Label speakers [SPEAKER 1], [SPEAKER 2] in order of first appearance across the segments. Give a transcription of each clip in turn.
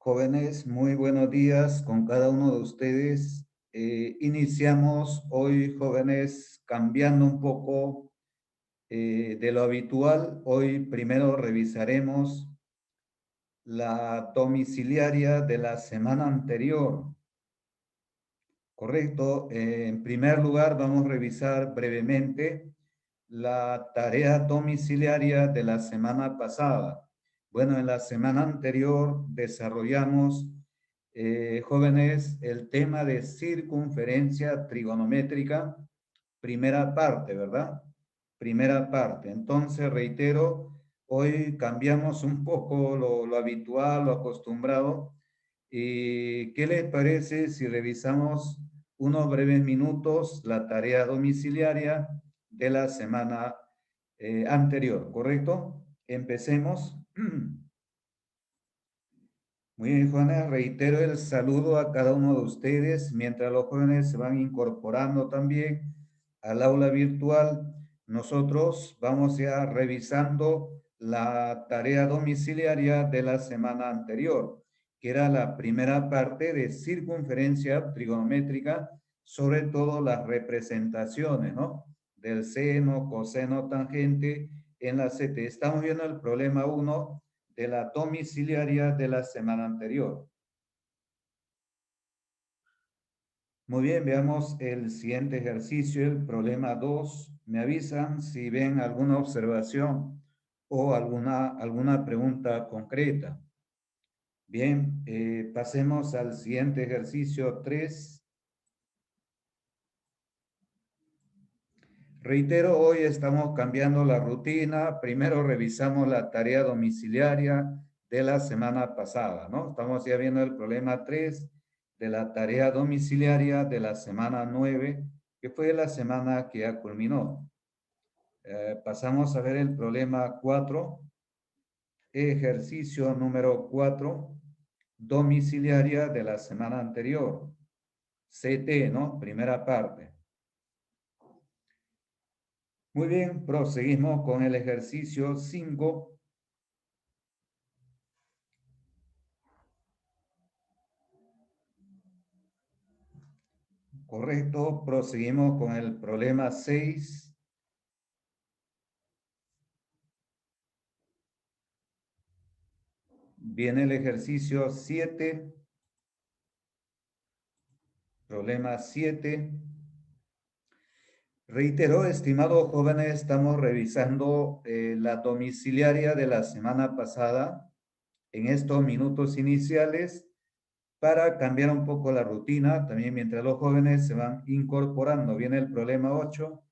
[SPEAKER 1] Jóvenes, muy buenos días con cada uno de ustedes. Iniciamos hoy, jóvenes, cambiando un poco de lo habitual. Hoy primero revisaremos la domiciliaria de la semana anterior. Correcto. En primer lugar, vamos a revisar brevemente la tarea domiciliaria de la semana pasada. Bueno, en la semana anterior desarrollamos, jóvenes, el tema de circunferencia trigonométrica, primera parte, ¿verdad? Primera parte. Entonces, reitero, hoy cambiamos un poco lo habitual, lo acostumbrado. ¿Y qué les parece si revisamos unos breves minutos la tarea domiciliaria de la semana anterior? ¿Correcto? Empecemos. Muy bien, jóvenes, reitero el saludo a cada uno de ustedes mientras los jóvenes se van incorporando también al aula virtual. Nosotros vamos ya revisando la tarea domiciliaria de la semana anterior, que era la primera parte de circunferencia trigonométrica, sobre todo las representaciones, ¿no? Del seno, coseno, tangente en la CT. Estamos viendo el problema 1 de la domiciliaria de la semana anterior. Muy bien, veamos el siguiente ejercicio, el problema 2. Me avisan si ven alguna observación o alguna pregunta concreta. Bien, pasemos al siguiente ejercicio 3. Reitero, hoy estamos cambiando la rutina. Primero revisamos la tarea domiciliaria de la semana pasada, ¿no? Estamos ya viendo el problema 3 de la tarea domiciliaria de la semana 9, que fue la semana que ya culminó. Pasamos a ver el problema 4, ejercicio número 4, domiciliaria de la semana anterior. CT, ¿no? Primera parte. Muy bien, proseguimos con el ejercicio 5. Correcto, proseguimos con el problema 6. Viene el ejercicio 7. Problema 7. Reitero, estimados jóvenes, estamos revisando la domiciliaria de la semana pasada en estos minutos iniciales para cambiar un poco la rutina, también mientras los jóvenes se van incorporando. Viene el problema 8.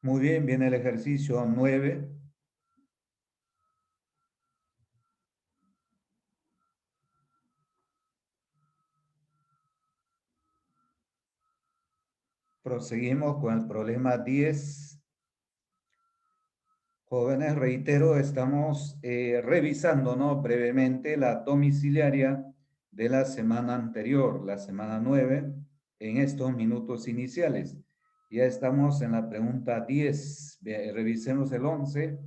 [SPEAKER 1] Muy bien, viene el ejercicio 9. Proseguimos con el problema 10. Jóvenes, reitero, estamos revisando, ¿no? Brevemente la domiciliaria de la semana anterior, la semana 9, en estos minutos iniciales. Ya estamos en la pregunta 10. Revisemos el 11,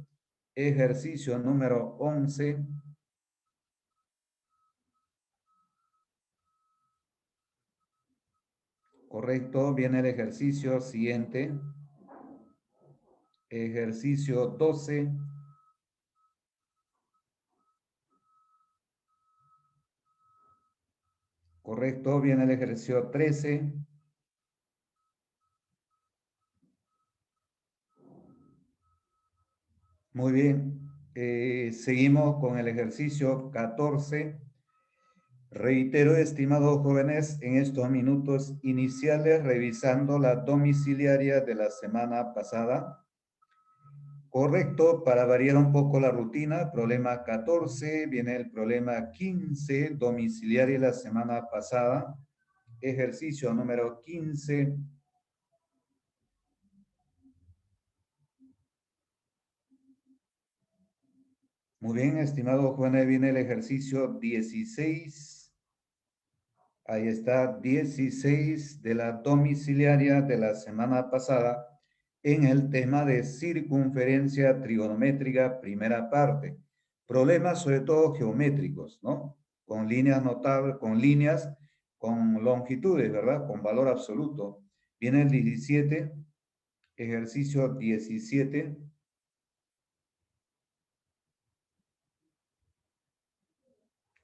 [SPEAKER 1] ejercicio número 11. Correcto, viene el ejercicio siguiente. Ejercicio 12. Correcto, viene el ejercicio 13. Muy bien. Seguimos con el ejercicio 14. Reitero, estimados jóvenes, en estos minutos iniciales revisando la domiciliaria de la semana pasada. Correcto, para variar un poco la rutina, problema 14, viene el problema 15, domiciliaria la semana pasada. Ejercicio número 15. Muy bien, estimados jóvenes, viene el ejercicio 16. Ahí está, 16 de la domiciliaria de la semana pasada en el tema de circunferencia trigonométrica, primera parte. Problemas sobre todo geométricos, ¿no? Con líneas notables, con líneas, con longitudes, ¿verdad? Con valor absoluto. Viene el 17, ejercicio 17.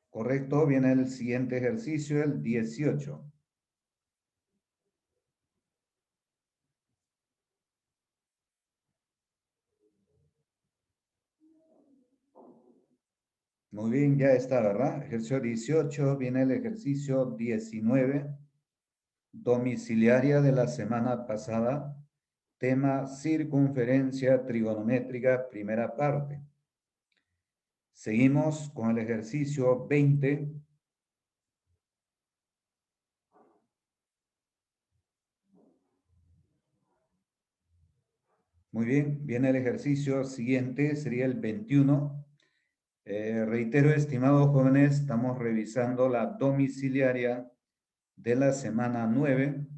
[SPEAKER 1] Correcto, viene el siguiente ejercicio, el 18. Muy bien, ya está, ¿verdad? Ejercicio 18, viene el ejercicio 19, domiciliaria de la semana pasada, tema circunferencia trigonométrica, primera parte. Seguimos con el ejercicio 20. Muy bien, viene el ejercicio siguiente, sería el 21. Reitero, estimados jóvenes, estamos revisando la domiciliaria de la semana 9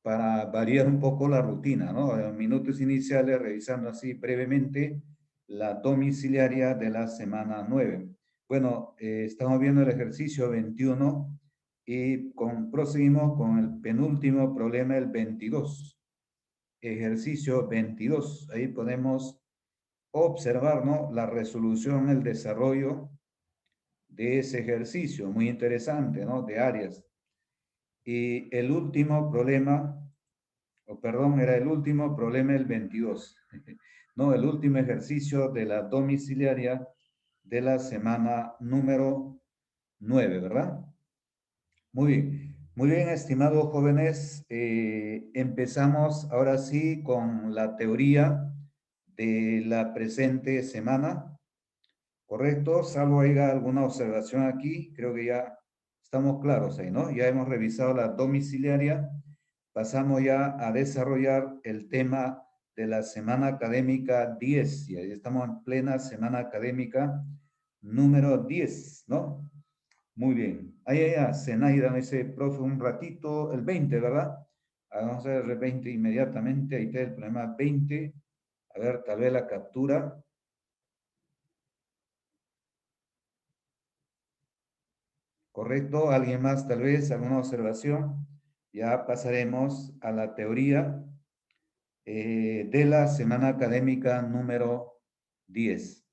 [SPEAKER 1] para variar un poco la rutina, ¿no? En minutos iniciales, revisando así brevemente la domiciliaria de la semana 9. Bueno, estamos viendo el ejercicio 21 y proseguimos con el penúltimo problema, el 22. Ejercicio 22. Ahí podemos observar, ¿no? La resolución, el desarrollo de ese ejercicio, muy interesante, ¿no? De áreas. Y el último problema, o perdón, era el último problema, el 22. No, el último ejercicio de la domiciliaria de la semana número 9, ¿verdad? Muy bien, estimados jóvenes. Empezamos ahora sí con la teoría de la presente semana. Correcto, salvo haya alguna observación aquí, creo que ya estamos claros ahí, ¿no? Ya hemos revisado la domiciliaria, pasamos ya a desarrollar el tema de la semana académica 10, y ahí estamos en plena semana académica número 10, ¿no? Muy bien. Ahí, Zenaida me dice, profe, un ratito, el 20, ¿verdad? Vamos a ver el 20 inmediatamente, ahí está el problema 20. A ver, tal vez la captura. ¿Correcto? ¿Alguien más tal vez? ¿Alguna observación? Ya pasaremos a la teoría de la semana académica número 10.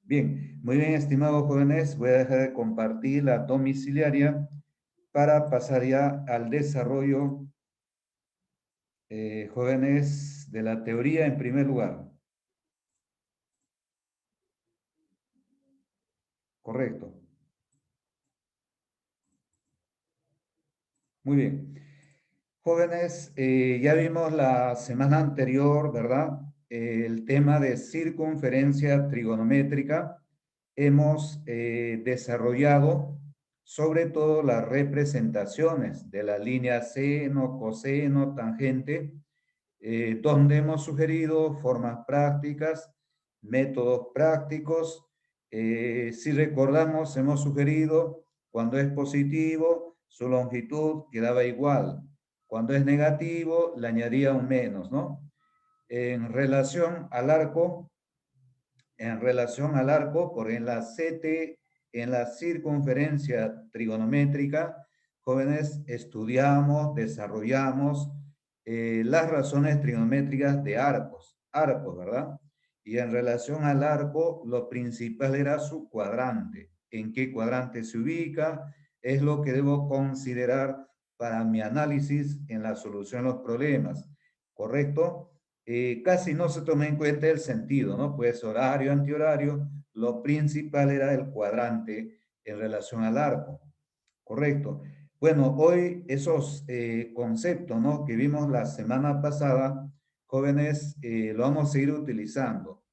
[SPEAKER 1] Bien, muy bien, estimados jóvenes, voy a dejar de compartir la domiciliaria para pasar ya al desarrollo, jóvenes, de la teoría en primer lugar. Correcto. Muy bien. Jóvenes, ya vimos la semana anterior, ¿verdad? El tema de circunferencia trigonométrica. Hemos desarrollado sobre todo las representaciones de la línea seno, coseno, tangente, donde hemos sugerido formas prácticas, métodos prácticos. Si recordamos, hemos sugerido cuando es positivo, su longitud quedaba igual. Cuando es negativo, le añadía un menos, ¿no? En relación al arco, por en la CT, en la circunferencia trigonométrica, jóvenes, estudiamos, desarrollamos las razones trigonométricas de arcos, ¿verdad? Y en relación al arco, lo principal era su cuadrante. ¿En qué cuadrante se ubica? Es lo que debo considerar para mi análisis en la solución de los problemas, ¿correcto? Casi no se toma en cuenta el sentido, ¿no? Pues horario, antihorario, lo principal era el cuadrante en relación al arco, correcto. Bueno, hoy esos conceptos, ¿no? Que vimos la semana pasada, jóvenes, lo vamos a seguir utilizando,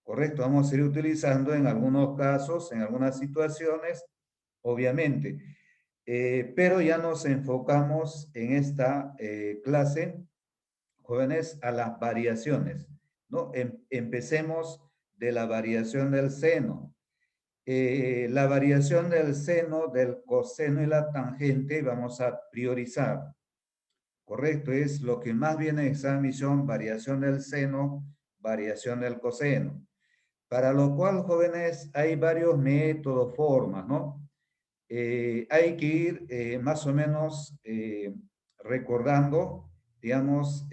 [SPEAKER 1] correcto. Vamos a seguir utilizando en algunos casos, en algunas situaciones, obviamente. Pero ya nos enfocamos en esta clase, jóvenes, a las variaciones, ¿no? Empecemos de la variación del seno. La variación del seno, del coseno y la tangente vamos a priorizar. Correcto, es lo que más viene en examen de admisión, variación del seno, variación del coseno. Para lo cual, jóvenes, hay varios métodos, formas, ¿no? Hay que ir más o menos recordando, digamos,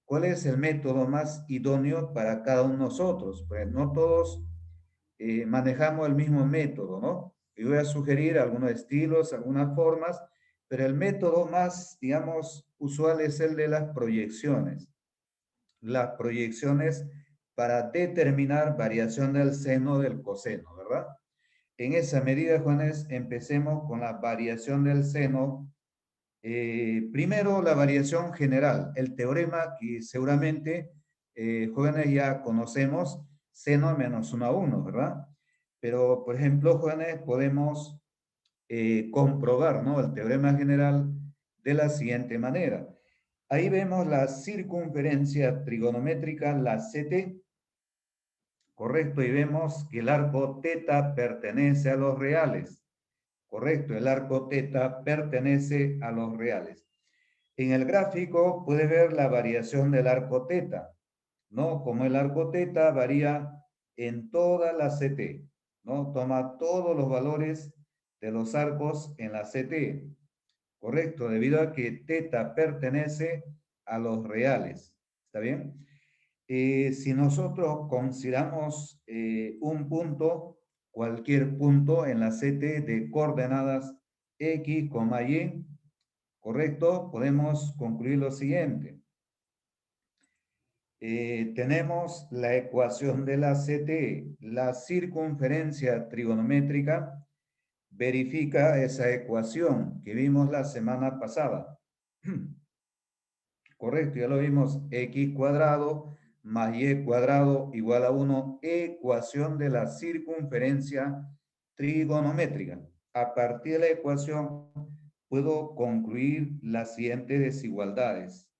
[SPEAKER 1] cuál es el método más idóneo para cada uno de nosotros. Pues no todos manejamos el mismo método, ¿no? Yo voy a sugerir algunos estilos, algunas formas, pero el método más, digamos, usual es el de las proyecciones. Las proyecciones para determinar variación del seno del coseno, ¿verdad? En esa medida, Juanes, empecemos con la variación del seno. Primero, la variación general, el teorema que seguramente, jóvenes, ya conocemos, seno menos 1 a 1, ¿verdad? Pero, por ejemplo, jóvenes, podemos comprobar, ¿no? El teorema general de la siguiente manera. Ahí vemos la circunferencia trigonométrica, la CT, correcto, y vemos que el arco teta pertenece a los reales. Correcto, el arco teta pertenece a los reales. En el gráfico puede ver la variación del arco teta, ¿no? Como el arco teta varía en toda la CT, ¿no? Toma todos los valores de los arcos en la CT, correcto, debido a que teta pertenece a los reales, ¿está bien? Si nosotros consideramos un punto, cualquier punto en la CT de coordenadas X, Y, correcto, podemos concluir lo siguiente. Tenemos la ecuación de la CT, la circunferencia trigonométrica, verifica esa ecuación que vimos la semana pasada. Correcto, ya lo vimos, x cuadrado más y cuadrado igual a 1, ecuación de la circunferencia trigonométrica. A partir de la ecuación puedo concluir las siguientes desigualdades.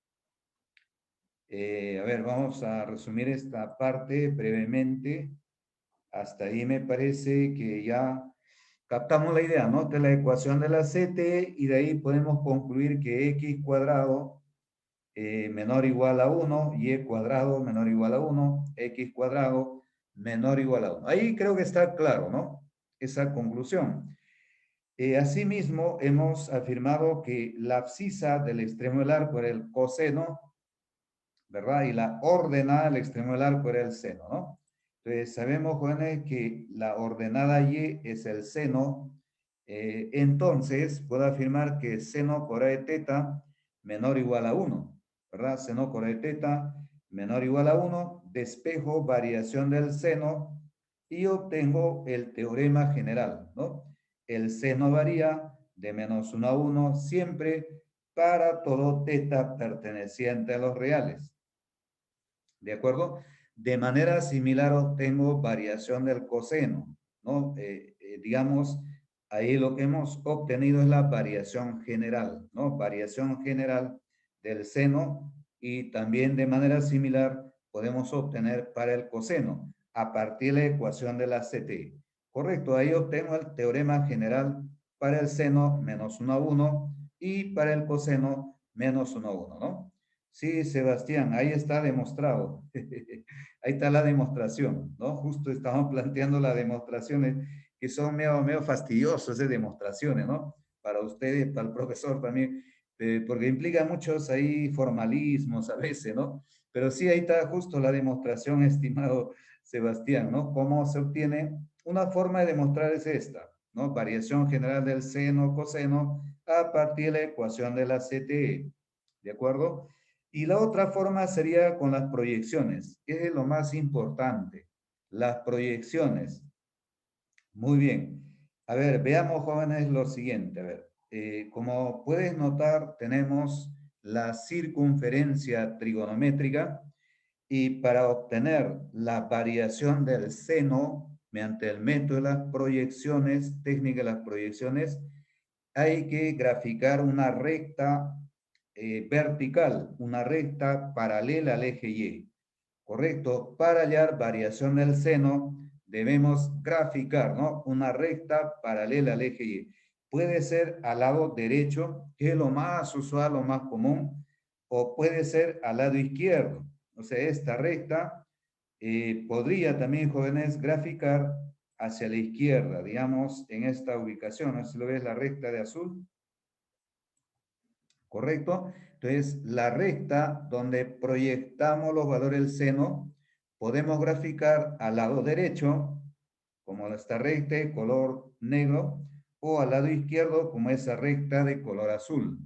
[SPEAKER 1] A ver, vamos a resumir esta parte brevemente. Hasta ahí me parece que ya captamos la idea, ¿no? De la ecuación de la CT y de ahí podemos concluir que x cuadrado menor o igual a 1, y cuadrado menor o igual a 1, x cuadrado menor o igual a 1. Ahí creo que está claro, ¿no? Esa conclusión. Asimismo, hemos afirmado que la abscisa del extremo del arco era el coseno, ¿verdad? Y la ordenada del extremo del arco era el seno, ¿no? Entonces, sabemos, jóvenes, que la ordenada y es el seno. Entonces, puedo afirmar que seno cuadrado de teta menor o igual a 1, ¿verdad? Seno cuadrado de teta menor o igual a 1, despejo variación del seno y obtengo el teorema general, ¿no? El seno varía de menos 1 a 1 siempre para todo teta perteneciente a los reales. ¿De acuerdo? De manera similar obtengo variación del coseno, ¿no? Digamos, ahí lo que hemos obtenido es la variación general, ¿no? Variación general del seno y también de manera similar podemos obtener para el coseno a partir de la ecuación de la CT. Correcto, ahí obtengo el teorema general para el seno menos 1 a 1 y para el coseno menos 1 a 1, ¿no? Sí, Sebastián, ahí está demostrado. Ahí está la demostración, ¿no? Justo estamos planteando las demostraciones que son medio fastidiosas de demostraciones, ¿no? Para ustedes, para el profesor también, porque implica muchos ahí formalismos a veces, ¿no? Pero sí, ahí está justo la demostración, estimado Sebastián, ¿no? ¿Cómo se obtiene? Una forma de demostrar es esta, ¿no? Variación general del seno, coseno, a partir de la ecuación de la CTE, ¿de acuerdo? Y la otra forma sería con las proyecciones, que es lo más importante. Las proyecciones. Muy bien. A ver, veamos, jóvenes, lo siguiente. A ver, como puedes notar, tenemos la circunferencia trigonométrica y para obtener la variación del seno mediante el método de las proyecciones, técnica de las proyecciones, hay que graficar una recta vertical, una recta paralela al eje Y. Correcto, para hallar variación del seno debemos graficar, ¿no? Una recta paralela al eje Y. Puede ser al lado derecho, que es lo más usual, lo más común, o puede ser al lado izquierdo. O sea, esta recta podría también, jóvenes, graficar hacia la izquierda, digamos, en esta ubicación. ¿No? Si lo ves, la recta de azul, ¿correcto? Entonces, la recta donde proyectamos los valores del seno, podemos graficar al lado derecho, como esta recta de color negro, o al lado izquierdo, como esa recta de color azul.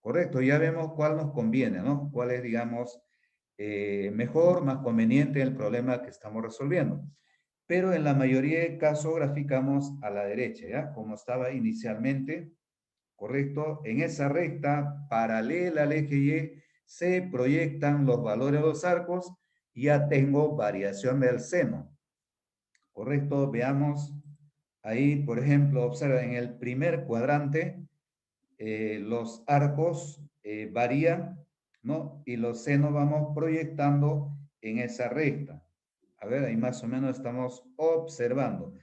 [SPEAKER 1] Correcto, ya vemos cuál nos conviene, ¿no? Cuál es, digamos, mejor, más conveniente el problema que estamos resolviendo. Pero en la mayoría de casos graficamos a la derecha, ¿ya? Como estaba inicialmente, ¿correcto? En esa recta paralela al eje Y se proyectan los valores de los arcos y ya tengo variación del seno. ¿Correcto? Veamos ahí, por ejemplo, observa en el primer cuadrante los arcos varían, ¿no? Y los senos vamos proyectando en esa recta. A ver, ahí más o menos estamos observando.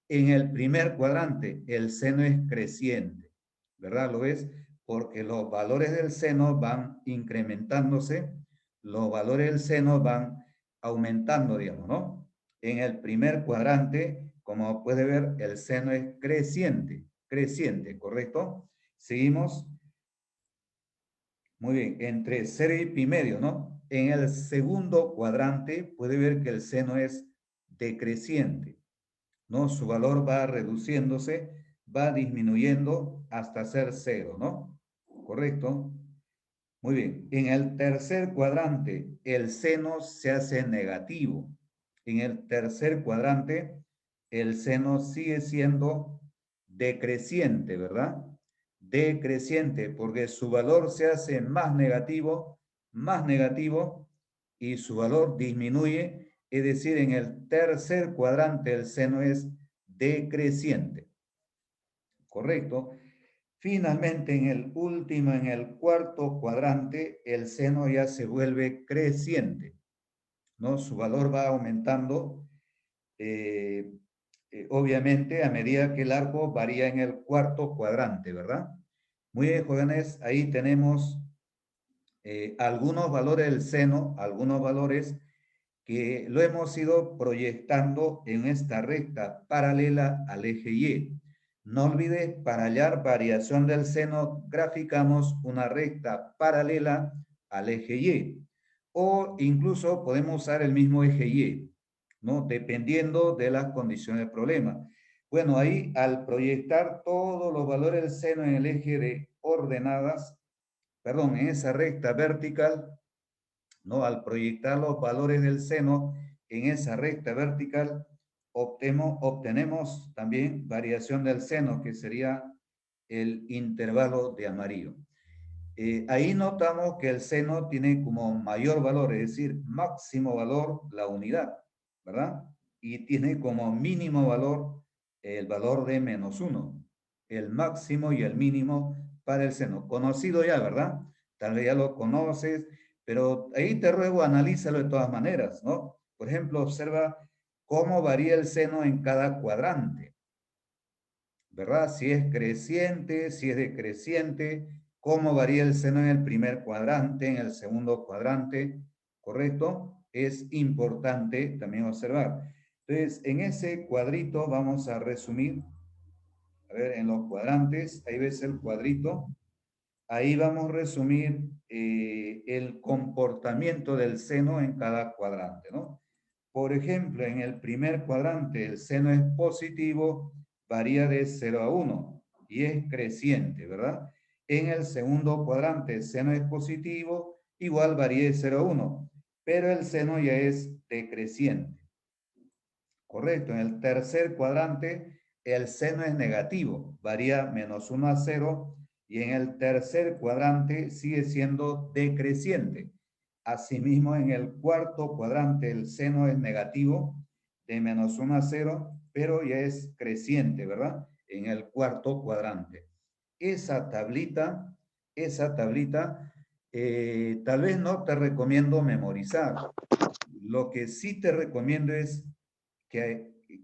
[SPEAKER 1] En el primer cuadrante, el seno es creciente, ¿verdad? ¿Lo ves? Porque los valores del seno van incrementándose, los valores del seno van aumentando, digamos, ¿no? En el primer cuadrante, como puede ver, el seno es creciente, ¿correcto? Seguimos. Muy bien, entre 0 y pi medio, ¿no? En el segundo cuadrante puede ver que el seno es decreciente, ¿no? Su valor va reduciéndose, va disminuyendo hasta ser 0, ¿no? ¿Correcto? Muy bien. En el tercer cuadrante, el seno se hace negativo. En el tercer cuadrante, el seno sigue siendo decreciente, ¿verdad? Decreciente, porque su valor se hace más negativo, y su valor disminuye. Es decir, en el tercer cuadrante, el seno es decreciente. ¿Correcto? Finalmente, en el último, en el cuarto cuadrante, el seno ya se vuelve creciente, ¿no? Su valor va aumentando, eh, obviamente, a medida que el arco varía en el cuarto cuadrante, ¿verdad? Muy bien, jóvenes, ahí tenemos algunos valores del seno, algunos valores que lo hemos ido proyectando en esta recta paralela al eje Y. No olvides, para hallar variación del seno, graficamos una recta paralela al eje Y. O incluso podemos usar el mismo eje Y, ¿no? Dependiendo de las condiciones del problema. Bueno, ahí al proyectar todos los valores del seno en el eje de ordenadas, perdón, en esa recta vertical, ¿no? Al proyectar los valores del seno en esa recta vertical, obtenemos también variación del seno, que sería el intervalo de amarillo. Ahí notamos que el seno tiene como mayor valor, es decir, máximo valor la unidad, ¿verdad? Y tiene como mínimo valor el valor de -1, el máximo y el mínimo para el seno. Conocido ya, ¿verdad? Tal vez ya lo conoces, pero ahí te ruego, analízalo de todas maneras, ¿no? Por ejemplo, observa cómo varía el seno en cada cuadrante, ¿verdad? Si es creciente, si es decreciente, cómo varía el seno en el primer cuadrante, en el segundo cuadrante, ¿correcto? Es importante también observar. Entonces, en ese cuadrito vamos a resumir, a ver, en los cuadrantes, ahí ves el cuadrito, ahí vamos a resumir el comportamiento del seno en cada cuadrante, ¿no? Por ejemplo, en el primer cuadrante el seno es positivo, varía de 0 a 1 y es creciente, ¿verdad? En el segundo cuadrante el seno es positivo, igual varía de 0 a 1, pero el seno ya es decreciente. Correcto, en el tercer cuadrante el seno es negativo, varía -1 a 0, y en el tercer cuadrante sigue siendo decreciente. Asimismo, en el cuarto cuadrante el seno es negativo, de -1 a 0, pero ya es creciente, ¿verdad? En el cuarto cuadrante. Esa tablita, tal vez no te recomiendo memorizar. Lo que sí te recomiendo es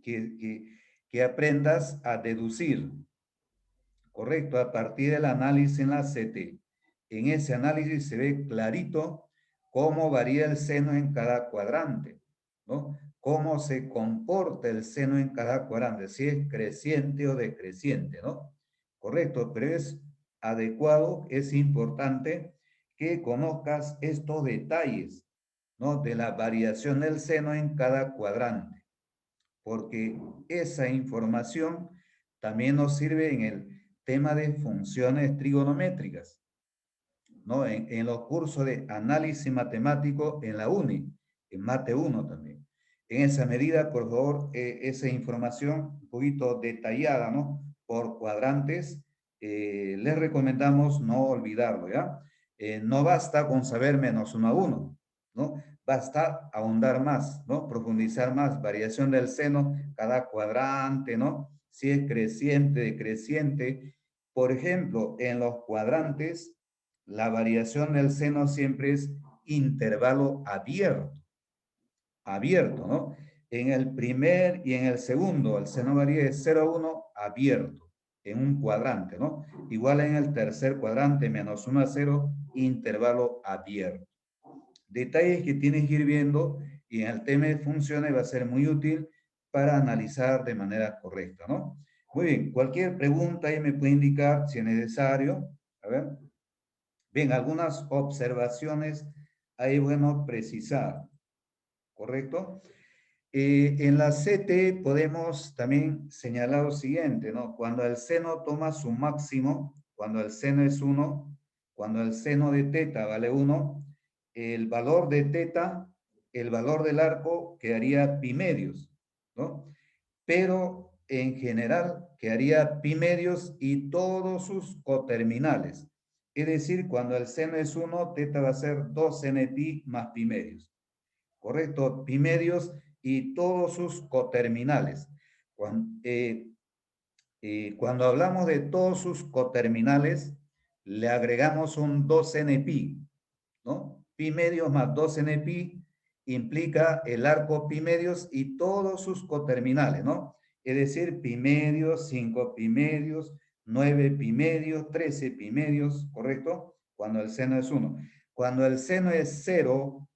[SPEAKER 1] que aprendas a deducir, correcto, a partir del análisis en la CT. En ese análisis se ve clarito cómo varía el seno en cada cuadrante, ¿no? Cómo se comporta el seno en cada cuadrante, si es creciente o decreciente, ¿no? Correcto, pero es adecuado, es importante que conozcas estos detalles, ¿no? De la variación del seno en cada cuadrante, porque esa información también nos sirve en el tema de funciones trigonométricas, ¿no? En los cursos de análisis matemático en la UNI, en Mate 1 también. En esa medida, por favor, esa información un poquito detallada, ¿no? Por cuadrantes, les recomendamos no olvidarlo, ¿ya? No basta con saber menos 1 a 1, ¿no? Basta ahondar más, ¿no? Profundizar más, variación del seno, cada cuadrante, ¿no? Si es creciente, decreciente. Por ejemplo, en los cuadrantes, la variación del seno siempre es intervalo abierto, ¿no? En el primer y en el segundo, el seno varía de 0 a 1 abierto, en un cuadrante, ¿no? Igual en el tercer cuadrante, menos 1 a 0, intervalo abierto. Detalles que tienes que ir viendo y en el tema de funciones va a ser muy útil para analizar de manera correcta, ¿no? Muy bien, cualquier pregunta ahí me puede indicar si es necesario. A ver. Bien, algunas observaciones ahí bueno precisar, ¿correcto? En la CT podemos también señalar lo siguiente, ¿no? Cuando el seno toma su máximo, cuando el seno es 1, cuando el seno de teta vale 1, el valor de teta, el valor del arco quedaría pi medios, ¿no? Pero en general quedaría pi medios y todos sus coterminales. Es decir, cuando el seno es 1, teta va a ser 2n pi más pi medios. ¿Correcto? Pi medios y todos sus coterminales. Cuando hablamos de todos sus coterminales, le agregamos un 2n pi, ¿no? Pi medios más 2n pi implica el arco pi medios y todos sus coterminales, ¿no? Es decir, pi medios, 5 pi medios, 9 pi medios, 13 pi medios, ¿correcto? Cuando el seno es 1. Cuando el seno es 0,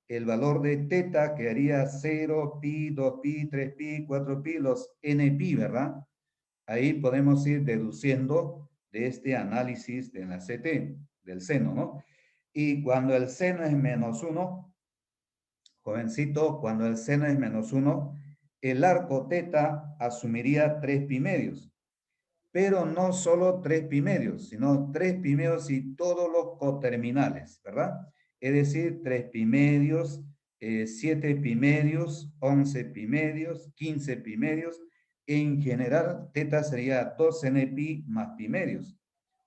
[SPEAKER 1] el valor de teta quedaría 0, pi, 2 pi, 3 pi, 4 pi, los n pi, ¿verdad? Ahí podemos ir deduciendo de este análisis de la CT, del seno, ¿no? Y cuando el seno es menos 1, jovencito, cuando el seno es menos 1, el arco teta asumiría 3 pi medios. Pero no solo 3 pi medios, sino 3 pi medios y todos los coterminales, ¿verdad? Es decir, 3 pi medios, 7 pi medios, 11 pi medios, 15 pi medios. En general, teta sería 2n pi más pi medios.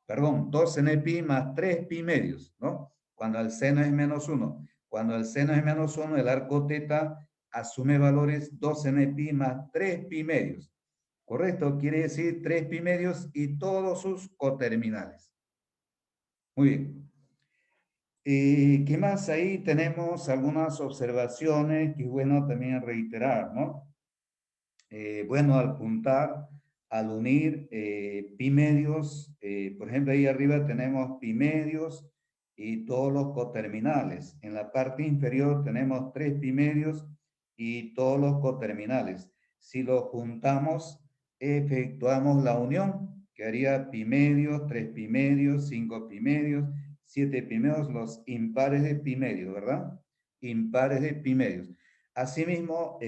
[SPEAKER 1] Perdón, 2n pi más 3 pi medios, ¿no? Cuando el seno es menos 1. Cuando el seno es menos 1, el arco teta asume valores 2n pi más 3 pi medios. Correcto, quiere decir 3 pi medios y todos sus coterminales. Muy bien. ¿Qué más? Ahí tenemos algunas observaciones que es bueno también reiterar, ¿no? Bueno, al juntar, al unir pi medios, por ejemplo, ahí arriba tenemos pi medios y todos los coterminales. En la parte inferior tenemos 3 pi medios y todos los coterminales. Si los juntamos, efectuamos la unión, que haría pi medios, 3 pi medios, 5 pi medios, 7 pi medios, los impares de pi medios, ¿verdad? Impares de pi medios. Asimismo,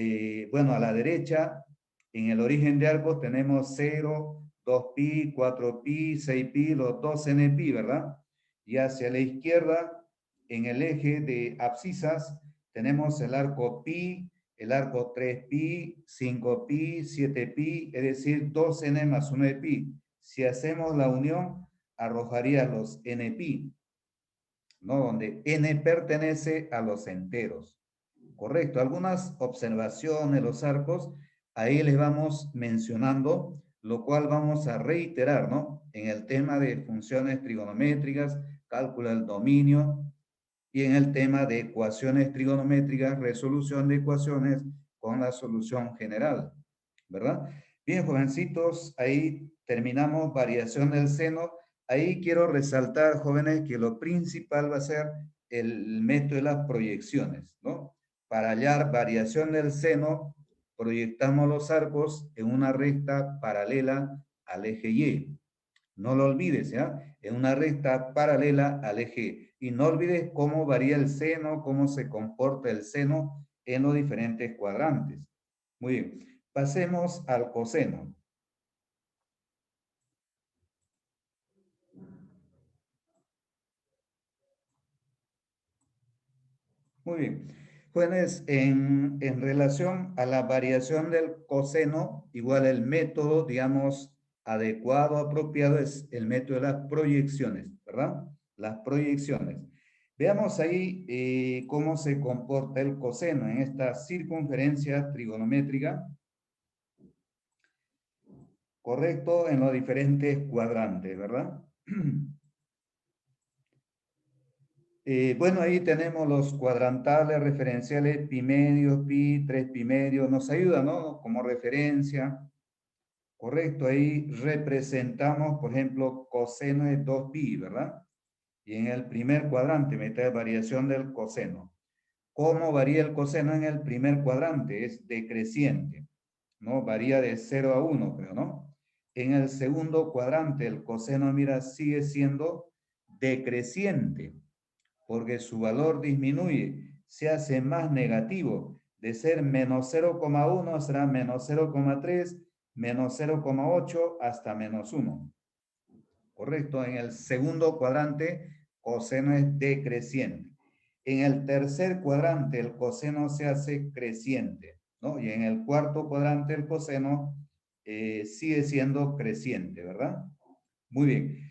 [SPEAKER 1] bueno, a la derecha, en el origen de arcos tenemos 0, 2 pi, 4 pi, 6 pi, los 2 n pi, ¿verdad? Y hacia la izquierda, en el eje de abscisas, tenemos el arco pi, el arco 3 pi, 5 pi, 7 pi, es decir, 2 n más 1 de pi. Si hacemos la unión, arrojaría los n pi, ¿no? Donde n pertenece a los enteros. Correcto, algunas observaciones, los arcos, ahí les vamos mencionando, lo cual vamos a reiterar, ¿no? En el tema de funciones trigonométricas, cálculo del dominio, y en el tema de ecuaciones trigonométricas, resolución de ecuaciones con la solución general, ¿verdad? Bien, jovencitos, ahí terminamos variación del seno. Ahí quiero resaltar, jóvenes, que lo principal va a ser el método de las proyecciones, ¿no? Para hallar variación del seno, proyectamos los arcos en una recta paralela al eje Y. No lo olvides, ¿ya? En una recta paralela al eje. Y no olvides cómo varía el seno, cómo se comporta el seno en los diferentes cuadrantes. Muy bien. Pasemos al coseno. Muy bien. Jóvenes, en relación a la variación del coseno, igual el método, digamos, adecuado, apropiado es el método de las proyecciones, ¿verdad? Las proyecciones. Veamos ahí cómo se comporta el coseno en esta circunferencia trigonométrica, correcto, en los diferentes cuadrantes, ¿verdad? Bueno, ahí tenemos los cuadrantales referenciales, pi medio, pi, 3 pi medio, nos ayuda, ¿no? Como referencia, correcto, ahí representamos, por ejemplo, coseno de 2 pi, ¿verdad? Y en el primer cuadrante, meta de variación del coseno. ¿Cómo varía el coseno en el primer cuadrante? Es decreciente, ¿no? Varía de 0 a 1, creo, ¿no? En el segundo cuadrante, el coseno, mira, sigue siendo decreciente porque su valor disminuye, se hace más negativo. De ser menos 0,1 será menos 0,3, menos 0,8 hasta menos 1. Correcto, en el segundo cuadrante coseno es decreciente. En el tercer cuadrante el coseno se hace creciente, ¿no? Y en el cuarto cuadrante el coseno sigue siendo creciente, ¿verdad? Muy bien.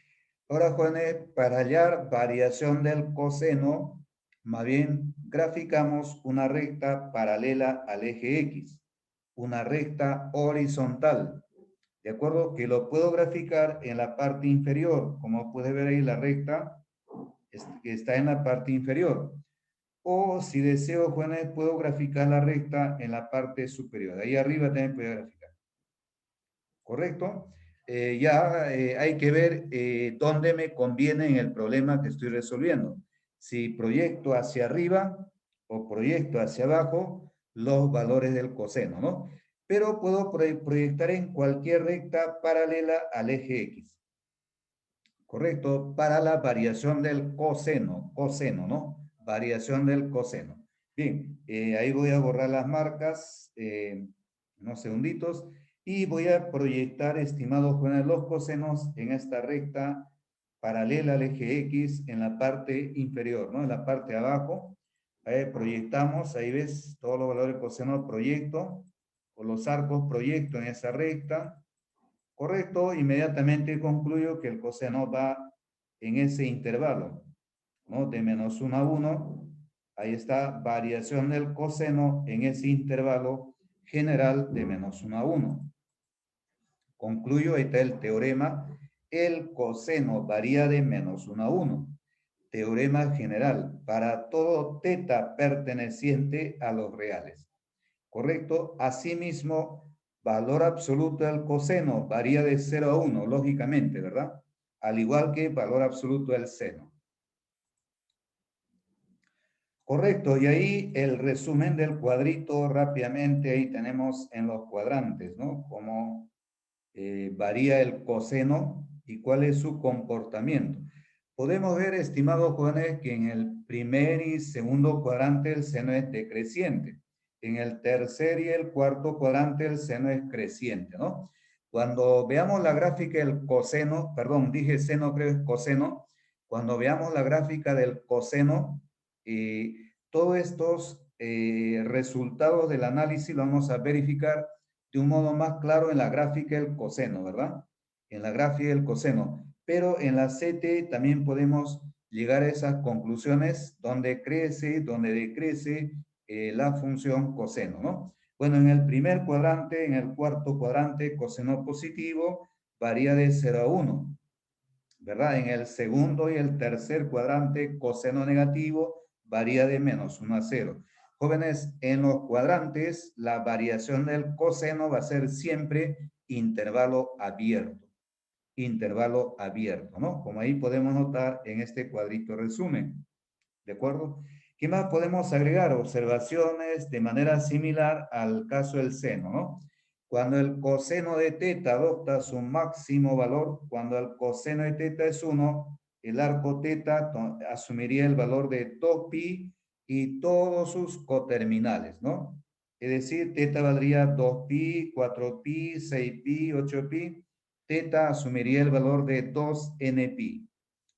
[SPEAKER 1] Ahora, jóvenes, para hallar variación del coseno, más bien graficamos una recta paralela al eje X, una recta horizontal, ¿de acuerdo? Que lo puedo graficar en la parte inferior, como puede ver ahí la recta que está en la parte inferior. O si deseo, jóvenes, puedo graficar la recta en la parte superior. De ahí arriba también puedo graficar. ¿Correcto? Hay que ver dónde me conviene en el problema que estoy resolviendo. Si proyecto hacia arriba o proyecto hacia abajo los valores del coseno, ¿no? Pero puedo proyectar en cualquier recta paralela al eje X. ¿Correcto? Para la variación del coseno, ¿no? Variación del coseno. Bien, ahí voy a borrar las marcas, unos segunditos, y voy a proyectar, estimados jóvenes, los cosenos en esta recta paralela al eje X en la parte inferior, ¿no? En la parte de abajo, ahí proyectamos, ahí ves todos los valores de coseno, proyecto, o los arcos proyecto en esa recta, correcto, inmediatamente concluyo que el coseno va en ese intervalo, ¿no? De menos 1 a 1. Ahí está variación del coseno en ese intervalo general de menos 1 a 1. Concluyo, ahí está el teorema. El coseno varía de menos 1 a 1. Teorema general para todo teta perteneciente a los reales. ¿Correcto? Asimismo, valor absoluto del coseno varía de 0 a 1, lógicamente, ¿verdad? Al igual que valor absoluto del seno. Correcto, y ahí el resumen del cuadrito rápidamente, ahí tenemos en los cuadrantes, ¿no? Cómo varía el coseno y cuál es su comportamiento. Podemos ver, estimados jóvenes, que en el primer y segundo cuadrante el seno es decreciente. En el tercer y el cuarto cuadrante el seno es creciente, ¿no? Cuando veamos la gráfica del coseno, perdón, dije seno, creo que es coseno. Cuando veamos la gráfica del coseno, todos estos resultados del análisis lo vamos a verificar de un modo más claro en la gráfica del coseno, ¿verdad? En la gráfica del coseno. Pero en la CT también podemos llegar a esas conclusiones donde crece, donde decrece la función coseno, ¿no? Bueno, en el primer cuadrante, en el cuarto cuadrante, coseno positivo varía de 0 a 1, ¿verdad? En el segundo y el tercer cuadrante, coseno negativo varía de menos 1 a 0. Jóvenes, en los cuadrantes, la variación del coseno va a ser siempre intervalo abierto, ¿no? Como ahí podemos notar en este cuadrito resumen, ¿de acuerdo? ¿Qué más podemos agregar? Observaciones de manera similar al caso del seno, ¿no? Cuando el coseno de teta adopta su máximo valor, cuando el coseno de teta es 1, el arco teta asumiría el valor de 2pi y todos sus coterminales, ¿no? Es decir, teta valdría 2pi, 4pi, 6pi, 8pi. Teta asumiría el valor de 2npi.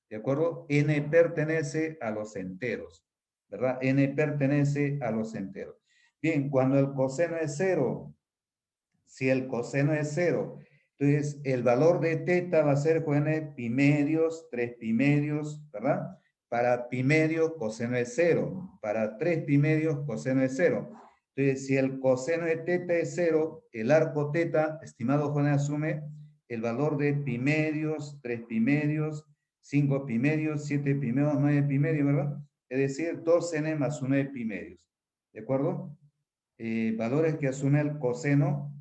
[SPEAKER 1] ¿De acuerdo? N pertenece a los enteros, ¿verdad? N pertenece a los enteros. Bien, cuando el coseno es 0, si el coseno es 0, entonces el valor de teta va a ser, jóvenes, pi medios, 3 pi medios, ¿verdad? Para pi medio, coseno es 0. Para 3 pi medios, coseno es 0. Entonces, si el coseno de teta es 0, el arco teta, estimado jóvenes, asume el valor de pi medios, 3 pi medios, 5 pi medios, 7 pi medios, 9 pi medios, ¿verdad? Es decir, 2n más 1 de pi medios. ¿De acuerdo? Valores que asume el coseno.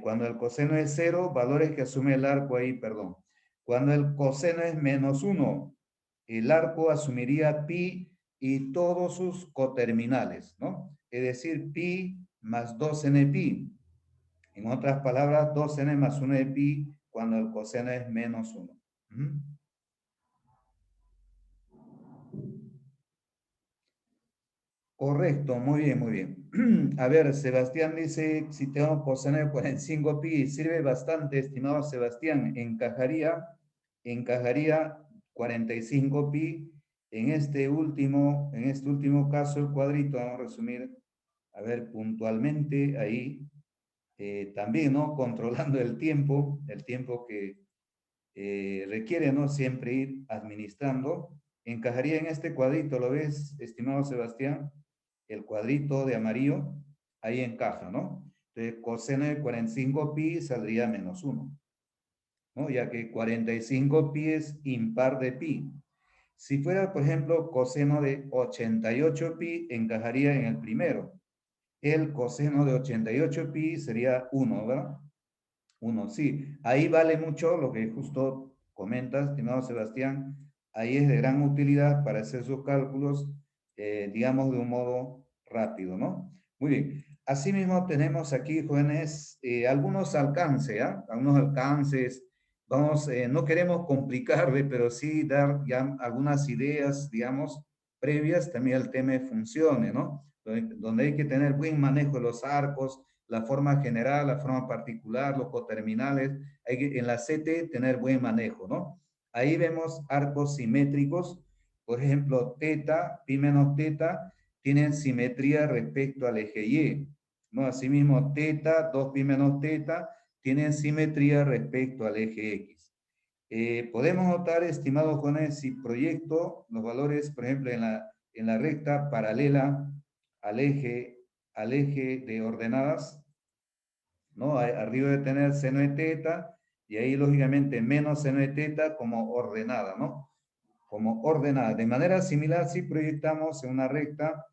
[SPEAKER 1] Cuando el coseno es 0, valores que asume el arco ahí, perdón. Cuando el coseno es menos 1, el arco asumiría pi y todos sus coterminales, ¿no? Es decir, pi más 2n pi. En otras palabras, 2n más 1 de pi cuando el coseno es menos 1. Correcto, muy bien, muy bien. A ver, Sebastián dice, si tengo coseno de 45 pi, sirve bastante, estimado Sebastián, encajaría 45 pi en este último caso, el cuadrito, vamos a resumir, a ver, puntualmente ahí, también, ¿no? Controlando el tiempo que requiere, ¿no? Siempre ir administrando, encajaría en este cuadrito, ¿lo ves, estimado Sebastián? El cuadrito de amarillo, ahí encaja, ¿no? Entonces, coseno de 45 pi saldría menos 1, ¿no? Ya que 45 pi es impar de pi. Si fuera, por ejemplo, coseno de 88 pi, encajaría en el primero. El coseno de 88 pi sería 1, ¿verdad? 1, sí. Ahí vale mucho lo que justo comentas, estimado Sebastián. Ahí es de gran utilidad para hacer sus cálculos, digamos, de un modo rápido, ¿no? Muy bien. Asimismo, tenemos aquí, jóvenes, algunos alcances, ¿ah? Algunos alcances. Vamos, no queremos complicarle, pero sí dar ya algunas ideas, digamos, previas también al tema de funciones, ¿no? Donde hay que tener buen manejo de los arcos, la forma general, la forma particular, los coterminales, hay que en la CT tener buen manejo, ¿no? Ahí vemos arcos simétricos, por ejemplo, teta, pi menos teta, tienen simetría respecto al eje Y, ¿no? Asimismo, teta, 2 pi menos teta, tienen simetría respecto al eje X. Podemos notar, estimados jóvenes, si proyecto los valores, por ejemplo, en la recta paralela al eje de ordenadas, ¿no? Arriba de tener seno de teta y ahí lógicamente menos seno de teta como ordenada, ¿no? Como ordenada. De manera similar si proyectamos en una recta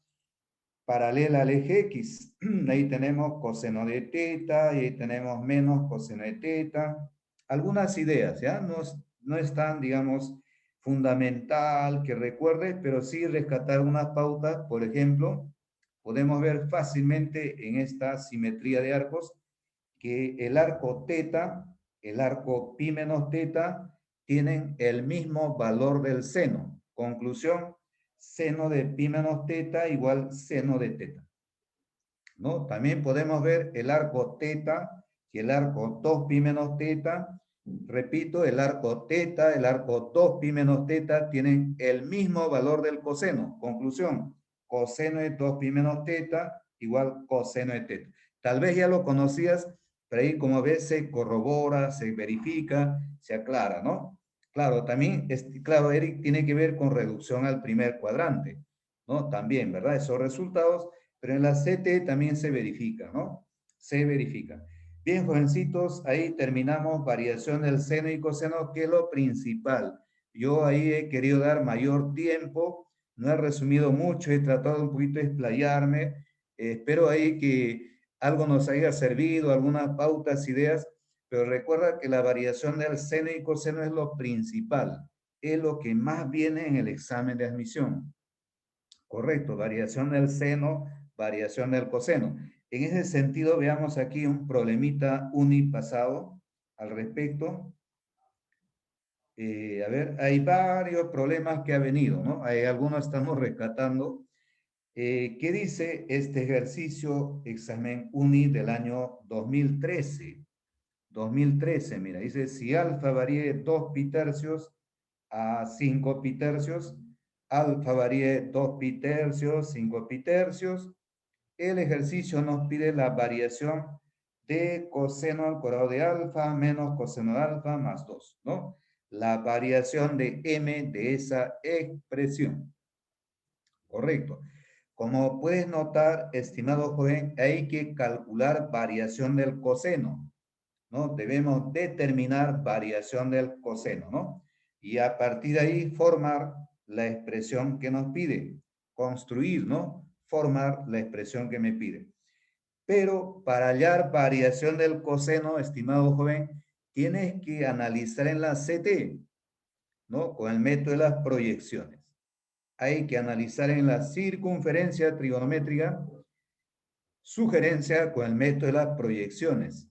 [SPEAKER 1] paralela al eje X. Ahí tenemos coseno de teta y ahí tenemos menos coseno de teta. Algunas ideas, ¿ya? No es tan, digamos, fundamental que recuerde, pero sí rescatar unas pautas. Por ejemplo, podemos ver fácilmente en esta simetría de arcos que el arco teta, el arco pi menos teta, tienen el mismo valor del seno. Conclusión, seno de pi menos teta igual seno de teta, ¿no? También podemos ver el arco teta y el arco 2 pi menos teta. Repito, el arco teta, el arco 2 pi menos teta tienen el mismo valor del coseno. Conclusión, coseno de 2 pi menos teta igual coseno de teta. Tal vez ya lo conocías, pero ahí como ves se corrobora, se verifica, se aclara, ¿no? Claro, también, claro, Eric, tiene que ver con reducción al primer cuadrante, ¿no? También, ¿verdad? Esos resultados, pero en la CT también se verifica, ¿no? Se verifica. Bien, jovencitos, ahí terminamos variación del seno y coseno, que es lo principal. Yo ahí he querido dar mayor tiempo No he resumido mucho, he tratado un poquito de explayarme. Espero ahí que algo nos haya servido, algunas pautas, ideas, pero recuerda que la variación del seno y coseno es lo principal, es lo que más viene en el examen de admisión. Correcto, variación del seno, variación del coseno. En ese sentido, veamos aquí un problemita unipasado al respecto. A ver, hay varios problemas que ha venido, ¿no? Hay algunos estamos rescatando. ¿Qué dice este ejercicio examen uni del año 2013? 2013, mira, dice si alfa varía de 2 pitercios a 5 pitercios, alfa varía de 2 pitercios, 5 pitercios. El ejercicio nos pide la variación de coseno al cuadrado de alfa menos coseno de alfa más 2, ¿no? La variación de m de esa expresión. Correcto. Como puedes notar, estimado joven, hay que calcular variación del coseno, ¿no? Debemos determinar variación del coseno, ¿no? Y a partir de ahí formar la expresión que nos pide. Construir, ¿no? Formar la expresión que me pide. Pero para hallar variación del coseno, estimado joven, tienes que analizar en la CT, ¿no? Con el método de las proyecciones. Hay que analizar en la circunferencia trigonométrica, sugerencia con el método de las proyecciones.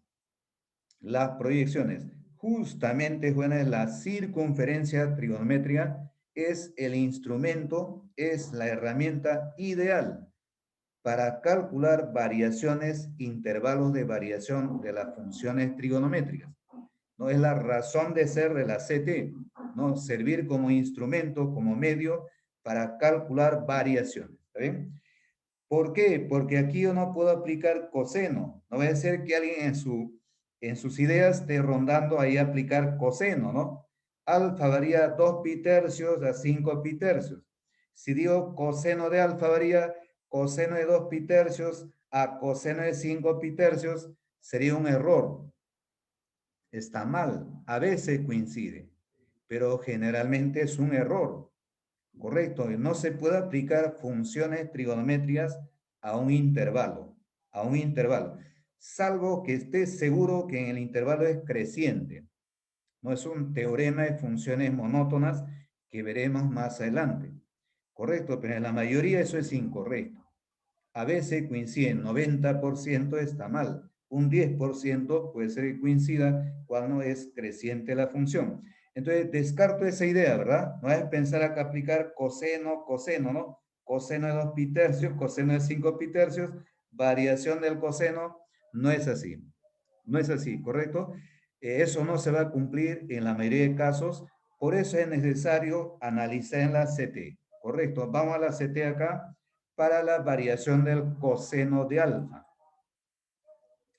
[SPEAKER 1] Las proyecciones, justamente, jóvenes, la circunferencia trigonométrica es el instrumento, es la herramienta ideal para calcular variaciones, intervalos de variación de las funciones trigonométricas. No es la razón de ser de la CT, ¿no? Servir como instrumento, como medio para calcular variaciones. ¿Está bien? ¿Por qué? Porque aquí yo no puedo aplicar coseno. No va a ser que alguien en sus ideas esté rondando ahí aplicar coseno, ¿no? Alfa varía 2 pitercios a 5 pitercios. Si digo coseno de alfa varía coseno de 2 pitercios a coseno de 5 pitercios, sería un error. Está mal. A veces coincide, pero generalmente es un error. Correcto, no se puede aplicar funciones trigonométricas a un intervalo, salvo que esté seguro que en el intervalo es creciente. No es un teorema de funciones monótonas que veremos más adelante. Correcto, pero en la mayoría eso es incorrecto. A veces coincide, 90% está mal. Un 10% puede ser que coincida cuando es creciente la función. Entonces, descarto esa idea, ¿verdad? No es pensar acá aplicar coseno, coseno, ¿no? Coseno de 2 pitercios, coseno de 5 pitercios, variación del coseno, no es así. No es así, ¿correcto? Eso no se va a cumplir en la mayoría de casos, por eso es necesario analizar en la CT, ¿correcto? Vamos a la CT acá para la variación del coseno de alfa.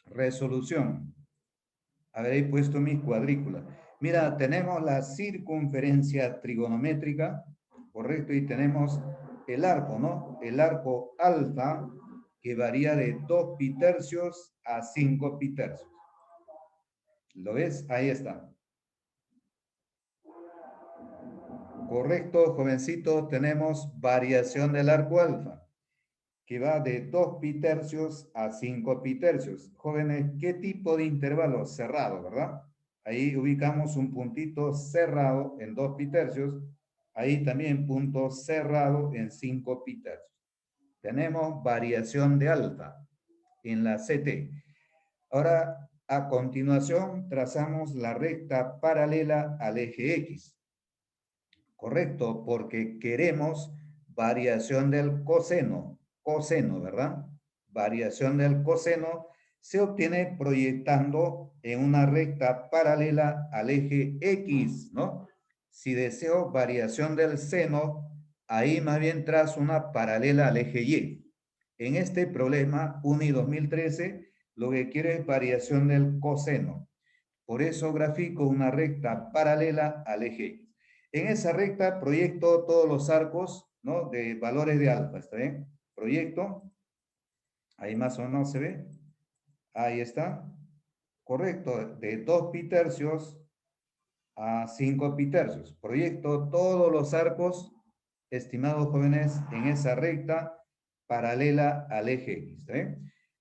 [SPEAKER 1] Resolución. Habréis puesto mis cuadrículas. Mira, tenemos la circunferencia trigonométrica, correcto, y tenemos el arco, ¿no? El arco alfa, que varía de 2 pitercios a 5 pitercios. ¿Lo ves? Ahí está. Correcto, jovencito, tenemos variación del arco alfa, que va de 2 pitercios a 5 pitercios. Jóvenes, ¿qué tipo de intervalo? Cerrado, ¿verdad? Ahí ubicamos un puntito cerrado en 2 pitercios. Ahí también punto cerrado en 5 pitercios. Tenemos variación de alfa en la CT. Ahora, a continuación, trazamos la recta paralela al eje X. Correcto, porque queremos variación del coseno, ¿verdad? Variación del coseno se obtiene proyectando en una recta paralela al eje X, ¿no? Si deseo variación del seno, ahí más bien trazo una paralela al eje Y. En este problema, UNI 2013, lo que quiero es variación del coseno. Por eso grafico una recta paralela al eje X. En esa recta proyecto todos los arcos, ¿no? De valores de alfa, ¿está bien? Proyecto, ahí más o menos se ve, ahí está, correcto, de 2 pitercios a 5 pitercios. Proyecto todos los arcos estimados jóvenes, en esa recta paralela al eje X.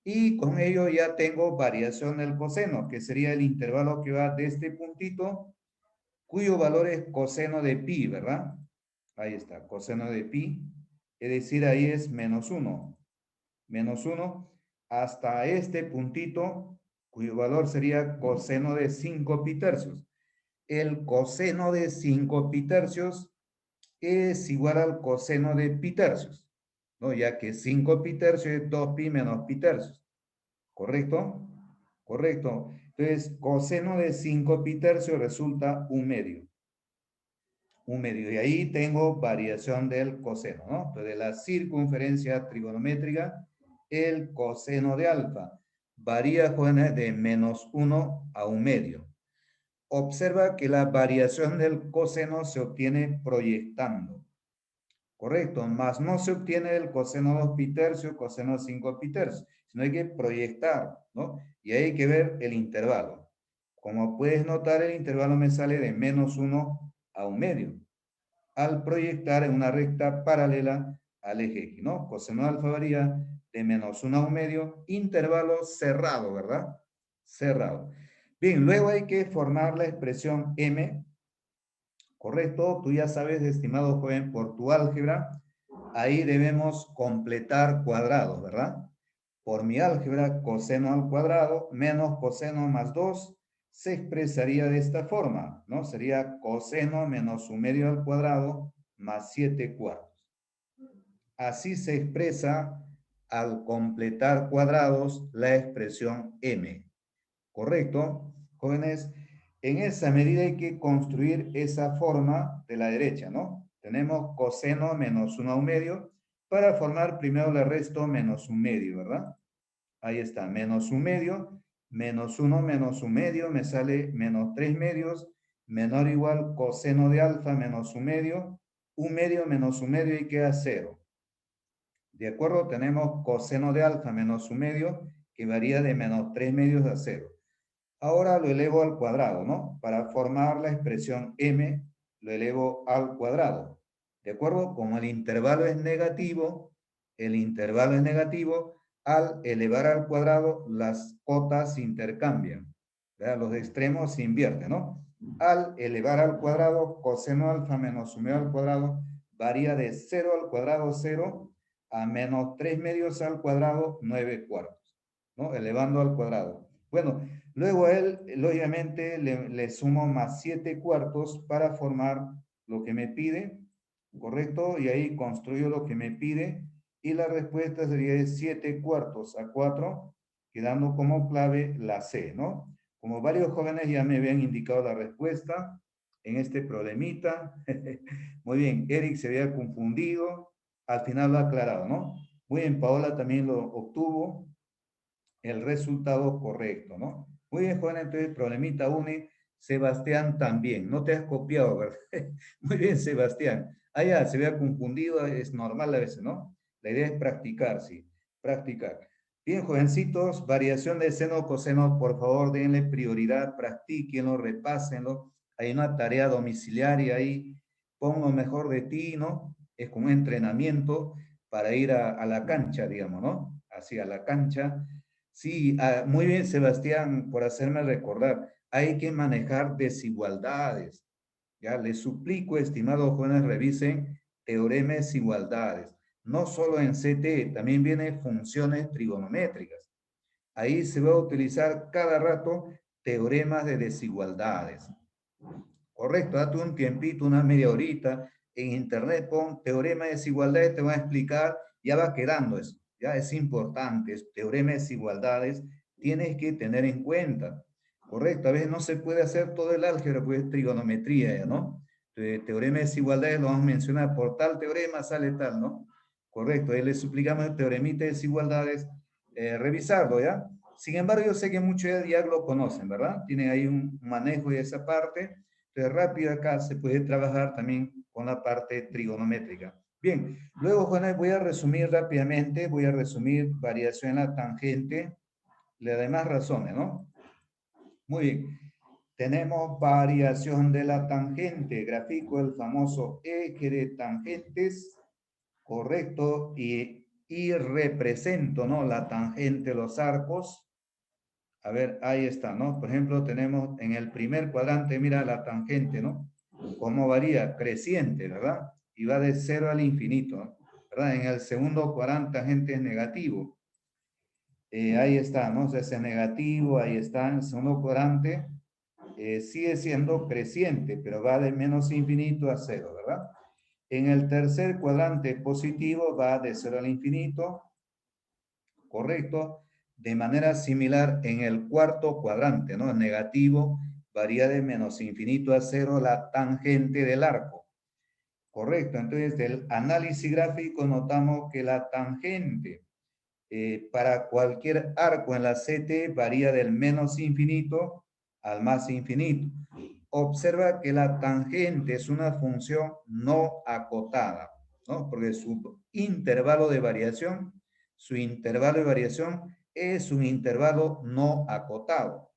[SPEAKER 1] Y con ello ya tengo variación del coseno, que sería el intervalo que va de este puntito, cuyo valor es coseno de pi, ¿verdad? Ahí está, coseno de pi, es decir, ahí es -1. -1 hasta este puntito, cuyo valor sería coseno de 5 pi tercios. El coseno de 5 pi tercios es igual al coseno de pi tercios, ¿no? Ya que 5 pi tercios es 2 pi menos pi tercios. ¿Correcto? Correcto. Entonces, coseno de 5 pi tercios resulta 1/2. 1/2. Y ahí tengo variación del coseno, ¿no? Entonces, de la circunferencia trigonométrica, el coseno de alfa varía, jóvenes, de -1 a 1/2. Observa que la variación del coseno se obtiene proyectando. Correcto, más no se obtiene el coseno 2 pi tercio, coseno 5 pi tercio, sino hay que proyectar, ¿no? Y hay que ver el intervalo. Como puedes notar, el intervalo me sale de -1 a 1/2 al proyectar en una recta paralela al eje X, ¿no? Coseno de alfa varía de -1 a 1/2, intervalo cerrado, ¿verdad? Cerrado. Bien, luego hay que formar la expresión M. Correcto, tú ya sabes, estimado joven, por tu álgebra, ahí debemos completar cuadrados, ¿verdad? Por mi álgebra, coseno al cuadrado menos coseno más 2 se expresaría de esta forma, ¿no? Sería coseno menos 1/2 al cuadrado más 7/4. Así se expresa al completar cuadrados la expresión M. ¿Correcto? Jóvenes, en esa medida hay que construir esa forma de la derecha, ¿no? Tenemos coseno menos 1 a 1/2 para formar primero el resto menos 1/2, ¿verdad? Ahí está, menos 1/2, menos 1 menos 1/2 me sale menos 3/2, menor o igual coseno de alfa menos 1/2, 1/2 menos 1/2 y queda 0. ¿De acuerdo? Tenemos coseno de alfa menos 1/2 que varía de menos 3/2 a 0. Ahora lo elevo al cuadrado, ¿no? Para formar la expresión m, lo elevo al cuadrado. ¿De acuerdo? Como el intervalo es negativo, al elevar al cuadrado, las cotas se intercambian. ¿Verdad? Los extremos se invierten, ¿no? Al elevar al cuadrado, coseno alfa menos 1 al cuadrado varía de 0 al cuadrado 0 a menos 3/2 al cuadrado 9/4, ¿no? Elevando al cuadrado. Bueno, luego a él, lógicamente, le sumo más 7/4 para formar lo que me pide, ¿correcto? Y ahí construyo lo que me pide y la respuesta sería de 7/4 a 4, quedando como clave la C, ¿no? Como varios jóvenes ya me habían indicado la respuesta en este problemita. Muy bien, Eric se había confundido, al final lo ha aclarado, ¿no? Muy bien, Paola también lo obtuvo el resultado correcto, ¿no? Muy bien, Juan, entonces, problemita 1, Sebastián también. No te has copiado, ¿verdad? Muy bien, Sebastián. Ah, ya, se vea confundido, es normal a veces, ¿no? La idea es practicar, sí, practicar. Bien, jovencitos, variación de seno, coseno, por favor, denle prioridad, practíquenlo, repásenlo. Hay una tarea domiciliaria ahí, pon lo mejor de ti, ¿no? Es como un entrenamiento para ir a la cancha, digamos, ¿no? Así, a la cancha. Sí, muy bien, Sebastián, por hacerme recordar. Hay que manejar desigualdades. Ya, les suplico, estimados jóvenes, revisen teorema de desigualdades. No solo en CT, también vienen funciones trigonométricas. Ahí se va a utilizar cada rato teoremas de desigualdades. Correcto, date un tiempito, una media horita, en internet pon teorema de desigualdades, te va a explicar, ya va quedando eso, ya es importante, es teorema de desigualdades, tienes que tener en cuenta, correcto, a veces no se puede hacer todo el álgebra, pues es trigonometría, ¿no? Entonces, teorema de desigualdades lo vamos a mencionar, por tal teorema sale tal, ¿no? Correcto, ahí les suplicamos el teoremita de desigualdades, revisarlo, ¿ya? Sin embargo, yo sé que muchos ya lo conocen, ¿verdad? Tienen ahí un manejo de esa parte. Entonces, rápido acá se puede trabajar también con la parte trigonométrica. Bien, luego, Juana, voy a resumir rápidamente, voy a resumir variación en la tangente, las demás razones, ¿no? Muy bien. tenemos variación de la tangente. Grafico el famoso eje de tangentes, correcto, y represento, ¿no? La tangente, los arcos. A ver, ahí está, ¿no? Por ejemplo, tenemos en el primer cuadrante, mira la tangente, ¿no? Cómo varía, creciente, ¿verdad? Y va de 0 al infinito, ¿no? ¿Verdad? En el segundo cuadrante, tangente es negativo. Ahí está, ¿no? O sea, ese negativo, ahí está, en el segundo cuadrante, sigue siendo creciente, pero va de menos infinito a 0, ¿verdad? En el tercer cuadrante positivo va de 0 al infinito, correcto. De manera similar en el cuarto cuadrante, ¿no? Negativo varía de menos infinito a 0 la tangente del arco, correcto. Entonces, del análisis gráfico notamos que la tangente para cualquier arco en la CT varía del menos infinito al más infinito. Observa que la tangente es una función no acotada, ¿no? Porque su intervalo de variación es un intervalo no acotado,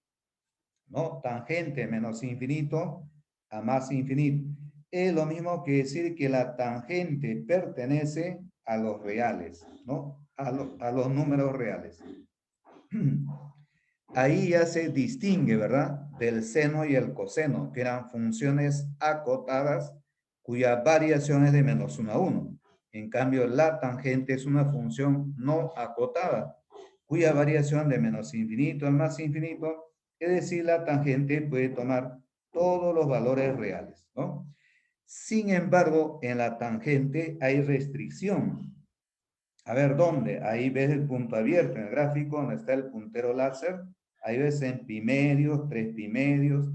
[SPEAKER 1] ¿no? Tangente menos infinito a más infinito. Es lo mismo que decir que la tangente pertenece a los reales, ¿no? A los números reales. Ahí ya se distingue, ¿verdad? Del seno y el coseno, que eran funciones acotadas cuya variación es de menos 1 a 1. En cambio, la tangente es una función no acotada, cuya variación de menos infinito al más infinito, es decir, la tangente puede tomar todos los valores reales, ¿no? Sin embargo, en la tangente hay restricción. A ver, ¿dónde? Ahí ves el punto abierto en el gráfico, donde está el puntero láser. Ahí ves en pi medios, 3 pi medios,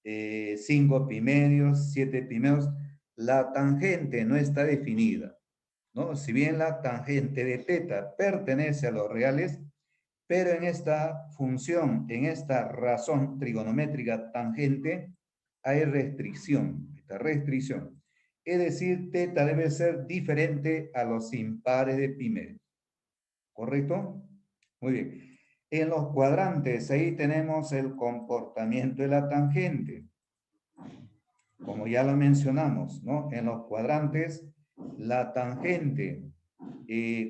[SPEAKER 1] 5 pi medios, 7 pi medios. La tangente no está definida, ¿no? Si bien la tangente de teta pertenece a los reales, pero en esta función, en esta razón trigonométrica tangente, hay restricción, esta restricción. Es decir, teta debe ser diferente a los impares de pi medios. ¿Correcto? Muy bien. En los cuadrantes, ahí tenemos el comportamiento de la tangente. Como ya lo mencionamos, ¿no? En los cuadrantes, la tangente,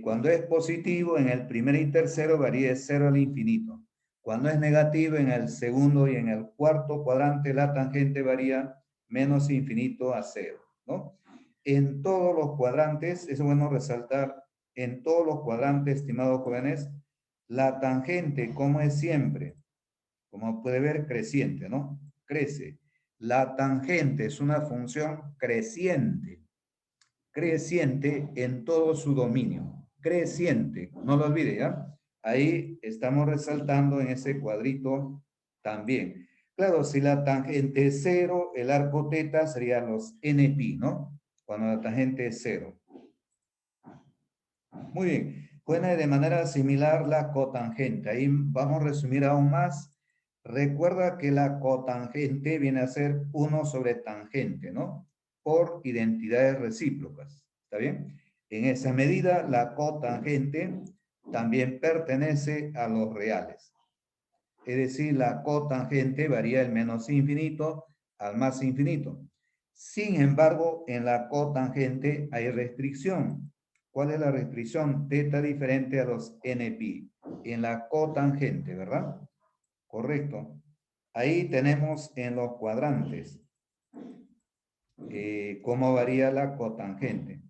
[SPEAKER 1] cuando es positivo, en el primer y tercero varía de 0 al infinito. Cuando es negativo, en el segundo y en el cuarto cuadrante, la tangente varía menos infinito a 0, ¿no? En todos los cuadrantes, es bueno resaltar, en todos los cuadrantes, estimados jóvenes, la tangente, como es siempre, como puede ver, creciente, ¿no? Crece. La tangente es una función creciente, creciente en todo su dominio, creciente, no lo olvide, ¿ya? Ahí estamos resaltando en ese cuadrito también. Claro, si la tangente es 0, el arco teta sería los npi, ¿no? Cuando la tangente es 0. Muy bien. Bueno, de manera similar la cotangente. Ahí vamos a resumir aún más. Recuerda que la cotangente viene a ser 1 sobre tangente, ¿no? Por identidades recíprocas. ¿Está bien? En esa medida, la cotangente también pertenece a los reales. Es decir, la cotangente varía del menos infinito al más infinito. Sin embargo, en la cotangente hay restricción. ¿Cuál es la restricción? Teta diferente a los npi. En la cotangente, ¿verdad? Correcto. Ahí tenemos en los cuadrantes cómo varía la cotangente.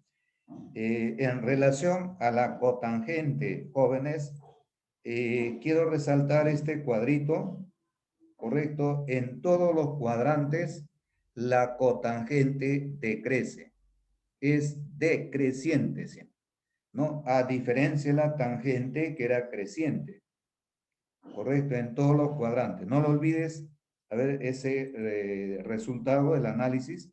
[SPEAKER 1] En relación a la cotangente, jóvenes, quiero resaltar este cuadrito, correcto. En todos los cuadrantes, la cotangente decrece. Es decreciente siempre, ¿no? A diferencia de la tangente que era creciente. Correcto, en todos los cuadrantes. No lo olvides, a ver ese resultado del análisis.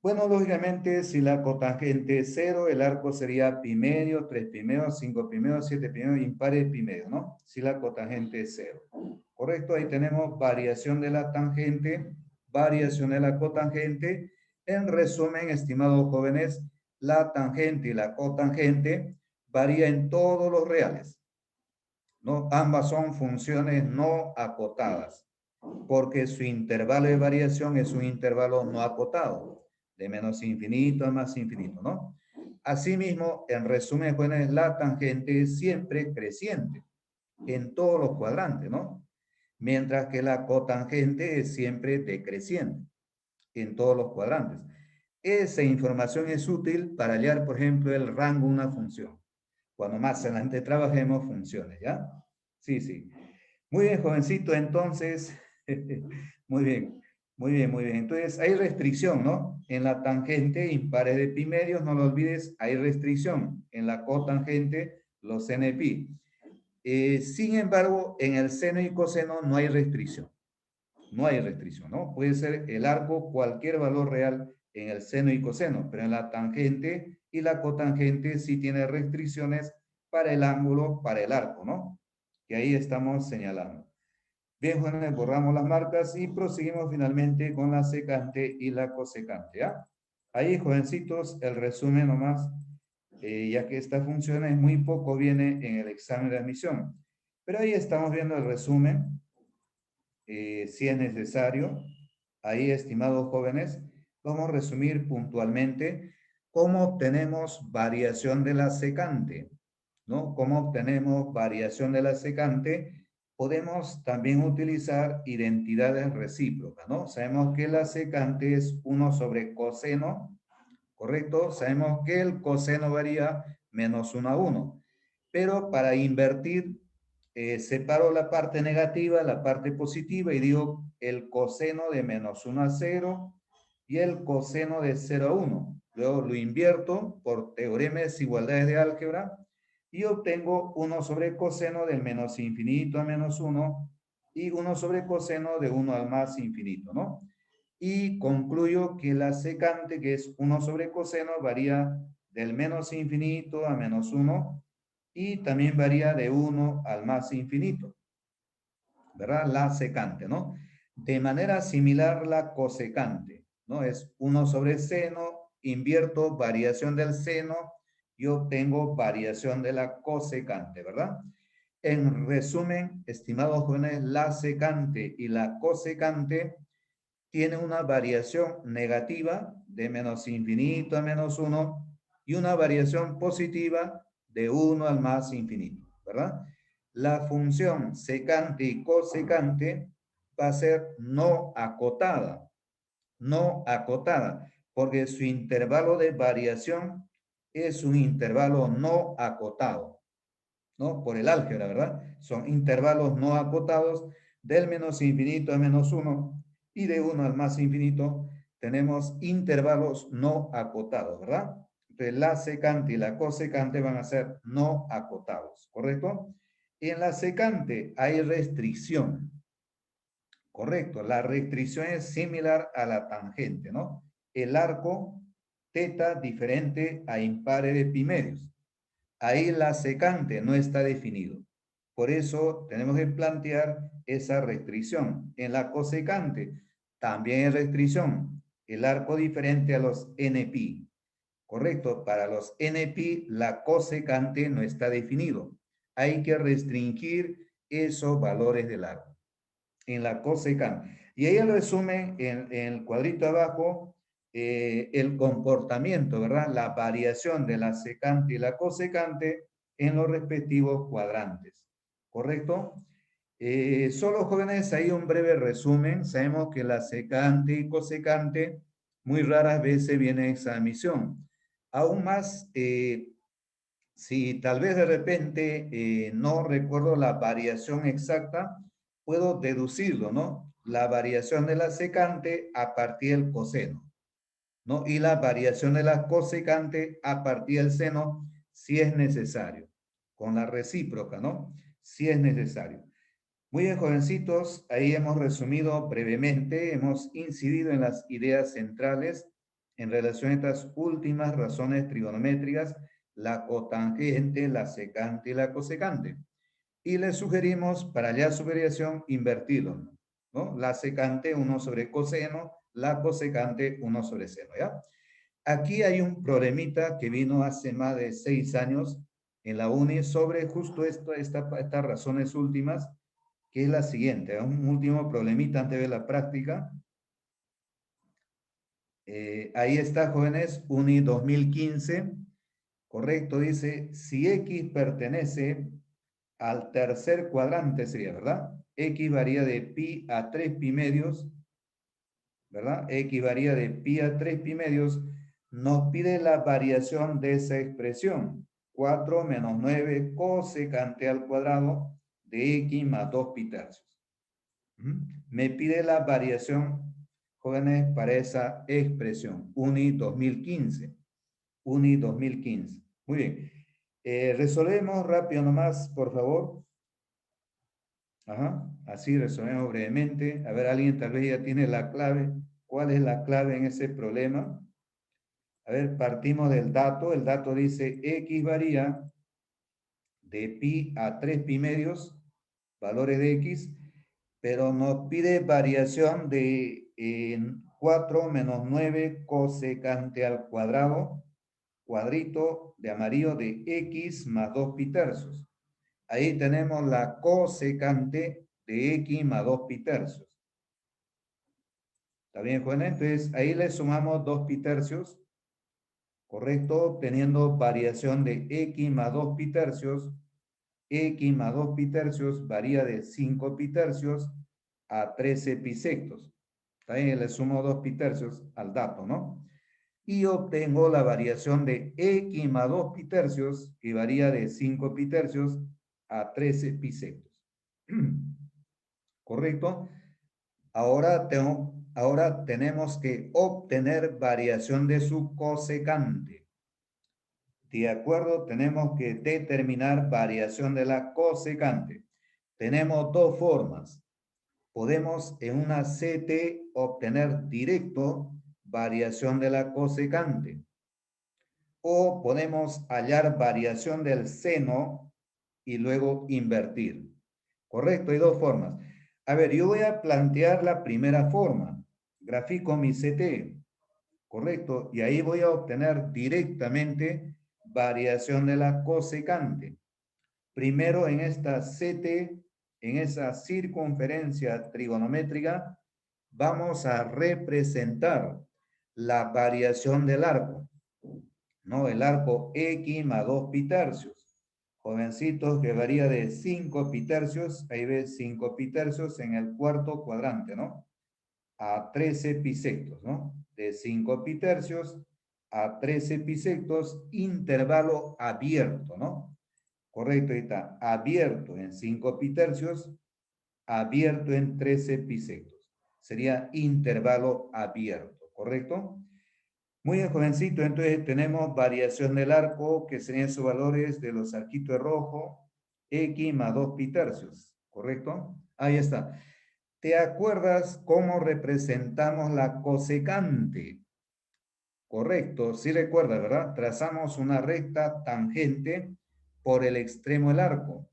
[SPEAKER 1] Bueno, lógicamente, si la cotangente es 0, el arco sería pi medio, 3 pi medio, 5 pi medio, 7 pi medio, impares pi medio, ¿no? Si la cotangente es 0. Correcto, ahí tenemos variación de la tangente, variación de la cotangente. En resumen, estimados jóvenes, la tangente y la cotangente varían en todos los reales, ¿no? Ambas son funciones no acotadas. porque su intervalo de variación es un intervalo no acotado, de menos infinito a más infinito, ¿no? Asimismo, en resumen, jóvenes, la tangente es siempre creciente en todos los cuadrantes, ¿no? Mientras que la cotangente es siempre decreciente en todos los cuadrantes. Esa información es útil para hallar, por ejemplo, el rango de una función. Cuando más adelante trabajemos funciones, ¿ya? Sí, sí. Muy bien, jovencito, entonces, muy bien, muy bien, muy bien. Entonces, hay restricción, ¿no? En la tangente, impares de pi medios, no lo olvides, hay restricción. En la cotangente, los NPi. Sin embargo, en el seno y coseno no hay restricción. No hay restricción, ¿no? Puede ser el arco cualquier valor real en el seno y coseno, pero en la tangente y la cotangente sí tiene restricciones para el ángulo, para el arco, ¿no? Que ahí estamos señalando. Bien, jóvenes, borramos las marcas y proseguimos finalmente con la secante y la cosecante, ¿ya? Ahí, jovencitos, el resumen nomás, ya que esta función es muy poco, viene en el examen de admisión. Pero ahí estamos viendo el resumen, si es necesario. Ahí, estimados jóvenes, vamos a resumir puntualmente cómo obtenemos variación de la secante, ¿no? ¿Cómo obtenemos variación de la secante? Podemos también utilizar identidades recíprocas, ¿no? Sabemos que la secante es 1 sobre coseno, ¿correcto? Sabemos que el coseno varía menos 1 a 1. Pero para invertir, separo la parte negativa, la parte positiva y digo el coseno de menos 1 a 0 y el coseno de 0 a 1. Luego lo invierto por teorema de desigualdades de álgebra y obtengo 1 sobre coseno del menos infinito a menos 1 y 1 sobre coseno de 1 al más infinito, ¿no? Y concluyo que la secante, que es 1 sobre coseno, varía del menos infinito a menos 1 y también varía de 1 al más infinito, ¿verdad? La secante, ¿no? De manera similar la cosecante, ¿no? Es 1 sobre seno, invierto variación del seno y obtengo variación de la cosecante, ¿verdad? En resumen, estimados jóvenes, la secante y la cosecante tiene una variación negativa de menos infinito a menos 1 y una variación positiva de 1 al más infinito, ¿verdad? La función secante y cosecante va a ser no acotada, porque su intervalo de variación es un intervalo no acotado, ¿no? Por el álgebra, ¿verdad? Son intervalos no acotados del menos infinito a menos 1 y de 1 al más infinito tenemos intervalos no acotados, ¿verdad? Entonces la secante y la cosecante van a ser no acotados, ¿correcto? En la secante hay restricción, correcto. La restricción es similar a la tangente, ¿no? El arco teta diferente a impares de pi medios. Ahí la secante no está definido. Por eso tenemos que plantear esa restricción. En la cosecante también hay restricción. El arco diferente a los NPi. Correcto, para los NPi la cosecante no está definido. Hay que restringir esos valores del arco en la cosecante. Y ahí el resumen en el cuadrito abajo, el comportamiento, ¿verdad? La variación de la secante y la cosecante en los respectivos cuadrantes, ¿correcto? Solo jóvenes, ahí un breve resumen. Sabemos que la secante y cosecante muy raras veces vienen en esa misión. Aún más, si tal vez de repente no recuerdo la variación exacta, puedo deducirlo, ¿no? La variación de la secante a partir del coseno, ¿no? Y la variación de la cosecante a partir del seno, si es necesario, con la recíproca, ¿no? Si es necesario. Muy bien, jovencitos, ahí hemos resumido brevemente, hemos incidido en las ideas centrales en relación a estas últimas razones trigonométricas, la cotangente, la secante y la cosecante. Y les sugerimos, para hallar su variación, invertirlo, ¿no? La secante 1 sobre coseno, la cosecante 1 sobre seno, ¿ya? Aquí hay un problemita que vino hace más de 6 años en la UNI sobre justo estas razones últimas que es la siguiente. Un último problemita antes de la práctica. Ahí está, jóvenes, UNI 2015. Correcto, dice, si X pertenece al tercer cuadrante, sería, ¿verdad? X varía de pi a 3 pi medios, ¿verdad? X varía de pi a 3 pi medios, nos pide la variación de esa expresión. 4 menos 9 cosecante al cuadrado de X más 2 pi tercios. Me pide la variación, jóvenes, para esa expresión. UNI 2015. UNI 2015. Muy bien. Resolvemos rápido nomás, por favor. Ajá. Así resolvemos brevemente. A ver, alguien tal vez ya tiene la clave. ¿Cuál es la clave en ese problema? A ver, partimos del dato. El dato dice X varía de pi a 3 pi medios, valores de X, pero nos pide variación de 4 menos 9 cosecante al cuadrado, cuadrito de amarillo de X más 2 pi tercios. Ahí tenemos la cosecante de X más 2 pi tercios. ¿Está bien, jóvenes? Entonces, ahí le sumamos 2 pi tercios, ¿correcto? Teniendo variación de X más 2 pi tercios. X más 2 pi tercios varía de 5 pi tercios a 13 pi sextos. También le sumo 2 pi tercios al dato, ¿no? Y obtengo la variación de X más 2 pi tercios, que varía de 5 pi tercios a 13 pi sextos. ¿Correcto? Ahora tenemos que obtener variación de su cosecante. De acuerdo, tenemos que determinar variación de la cosecante. Tenemos dos formas. Podemos en una CT obtener directo variación de la cosecante. O podemos hallar variación del seno y luego invertir. Correcto, hay dos formas. A ver, yo voy a plantear la primera forma. Grafico mi CT. Correcto, y ahí voy a obtener directamente variación de la cosecante. Primero en esta CT, en esa circunferencia trigonométrica, vamos a representar la variación del arco, ¿no? El arco X más 2 pi tercios. Jovencitos, que varía de 5 pi tercios, ahí ves 5 pi tercios en el cuarto cuadrante, ¿no? A 13 pi sextos, ¿no? De 5 pi tercios a 13 pi sextos, intervalo abierto, ¿no? Correcto, ahí está. Abierto en 5 pi tercios, abierto en 13 pi sextos. Sería intervalo abierto, ¿correcto? Muy bien, jovencito. Entonces tenemos variación del arco, que serían sus valores de los arquitos de rojo, X más 2 pi tercios, ¿correcto? Ahí está. ¿Te acuerdas cómo representamos la cosecante? Correcto, sí recuerda, ¿verdad? Trazamos una recta tangente por el extremo del arco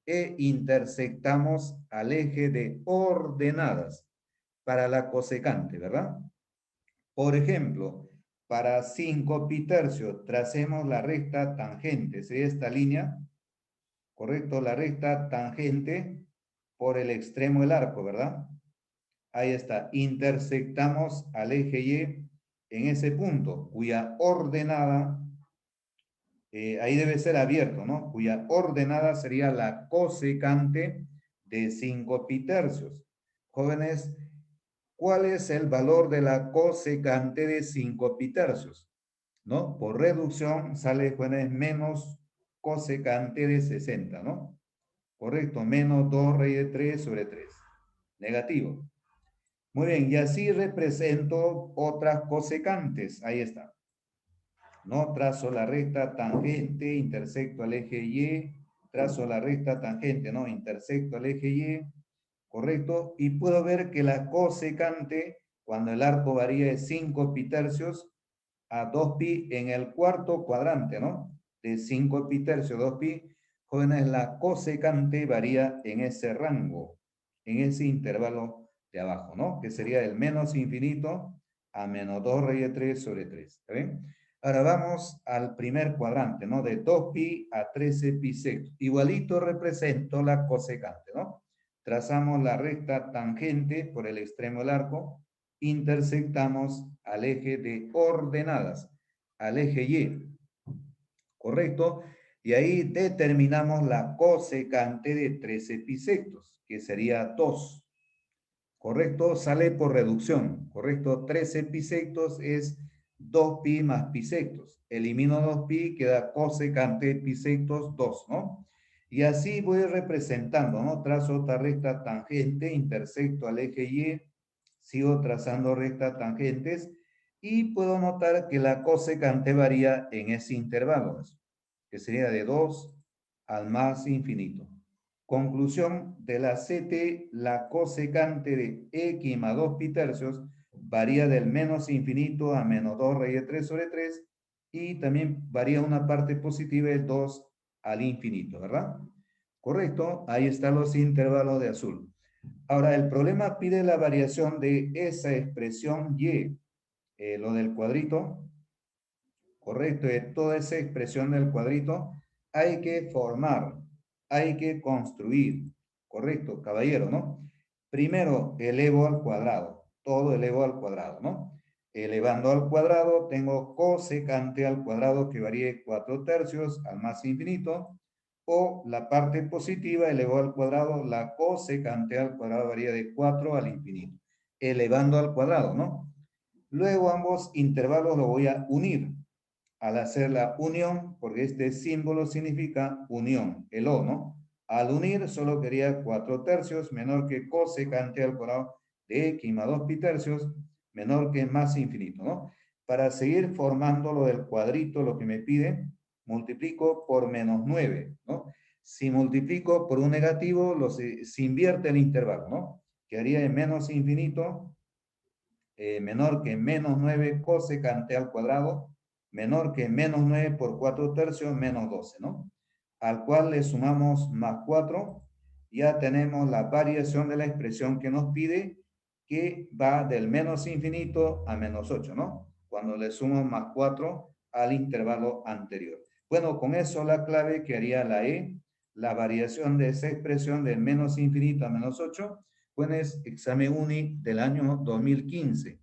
[SPEAKER 1] e intersectamos al eje de ordenadas para la cosecante, ¿verdad? Por ejemplo, para 5 pi tercios, tracemos la recta tangente, sería esta línea, ¿correcto? La recta tangente por el extremo del arco, ¿verdad? Ahí está, intersectamos al eje Y en ese punto, cuya ordenada, ahí debe ser abierto, ¿no? Cuya ordenada sería la cosecante de 5 pi tercios. Jóvenes, ¿cuál es el valor de la cosecante de 5 pi tercios? ¿No? Por reducción sale, jóvenes, menos cosecante de 60, ¿no? Correcto, menos 2 raíz de 3 sobre 3. Negativo. Muy bien, y así represento otras cosecantes. Ahí está. ¿No? Trazo la recta tangente, intersecto al eje Y, trazo la recta tangente, ¿no? Intersecto al eje Y, ¿correcto? Y puedo ver que la cosecante, cuando el arco varía de 5 pi tercios a 2 pi en el cuarto cuadrante, ¿no? De 5 pi tercios, 2 pi, jóvenes, la cosecante varía en ese rango, en ese intervalo de abajo, ¿no? Que sería del menos infinito a menos 2 raíz de 3 sobre 3, ¿está bien? Ahora vamos al primer cuadrante, ¿no? De 2 pi a 13 pi sexto. Igualito represento la cosecante, ¿no? trazamos la recta tangente por el extremo del arco, intersectamos al eje de ordenadas, al eje Y, ¿correcto? Y ahí determinamos la cosecante de 3 episectos, que sería 2, ¿correcto? Sale por reducción, ¿correcto? 3 episectos es 2pi más pisectos. Elimino 2pi, queda cosecante episectos 2, ¿no? Y así voy representando, ¿no? Trazo otra recta tangente, intersecto al eje Y, sigo trazando rectas tangentes y puedo notar que la cosecante varía en ese intervalo, que sería de 2 al más infinito. Conclusión de la CT, la cosecante de x más 2 pi tercios varía del menos infinito a menos 2 raíz de 3 sobre 3 y también varía una parte positiva del 2 al infinito, ¿verdad? Correcto, ahí están los intervalos de azul. Ahora, el problema pide la variación de esa expresión y, lo del cuadrito, correcto, de toda esa expresión del cuadrito, hay que formar, hay que construir, correcto, caballero, ¿no? Primero, elevo al cuadrado, todo elevo al cuadrado, ¿no? Elevando al cuadrado, tengo cosecante al cuadrado que varíe 4 tercios al más infinito, o la parte positiva elevó al cuadrado, la cosecante al cuadrado varía de 4 al infinito, elevando al cuadrado, ¿no? Luego ambos intervalos los voy a unir al hacer la unión, porque este símbolo significa unión, el O, ¿no? Al unir solo quería 4 tercios menor que cosecante al cuadrado de x más 2 pi tercios menor que más infinito, ¿no? Para seguir formando lo del cuadrito, lo que me pide, multiplico por menos 9, ¿no? Si multiplico por un negativo, se invierte el intervalo, ¿no? Quedaría de menos infinito, menor que menos 9 cosecante al cuadrado, menor que menos 9 por 4 tercios, menos 12, ¿no? Al cual le sumamos más 4, ya tenemos la variación de la expresión que nos pide, que va del menos infinito a menos 8, ¿no? Cuando le sumo más 4 al intervalo anterior. Bueno, con eso la clave que haría la E, la variación de esa expresión del menos infinito a menos 8, bueno, es examen UNI del año 2015,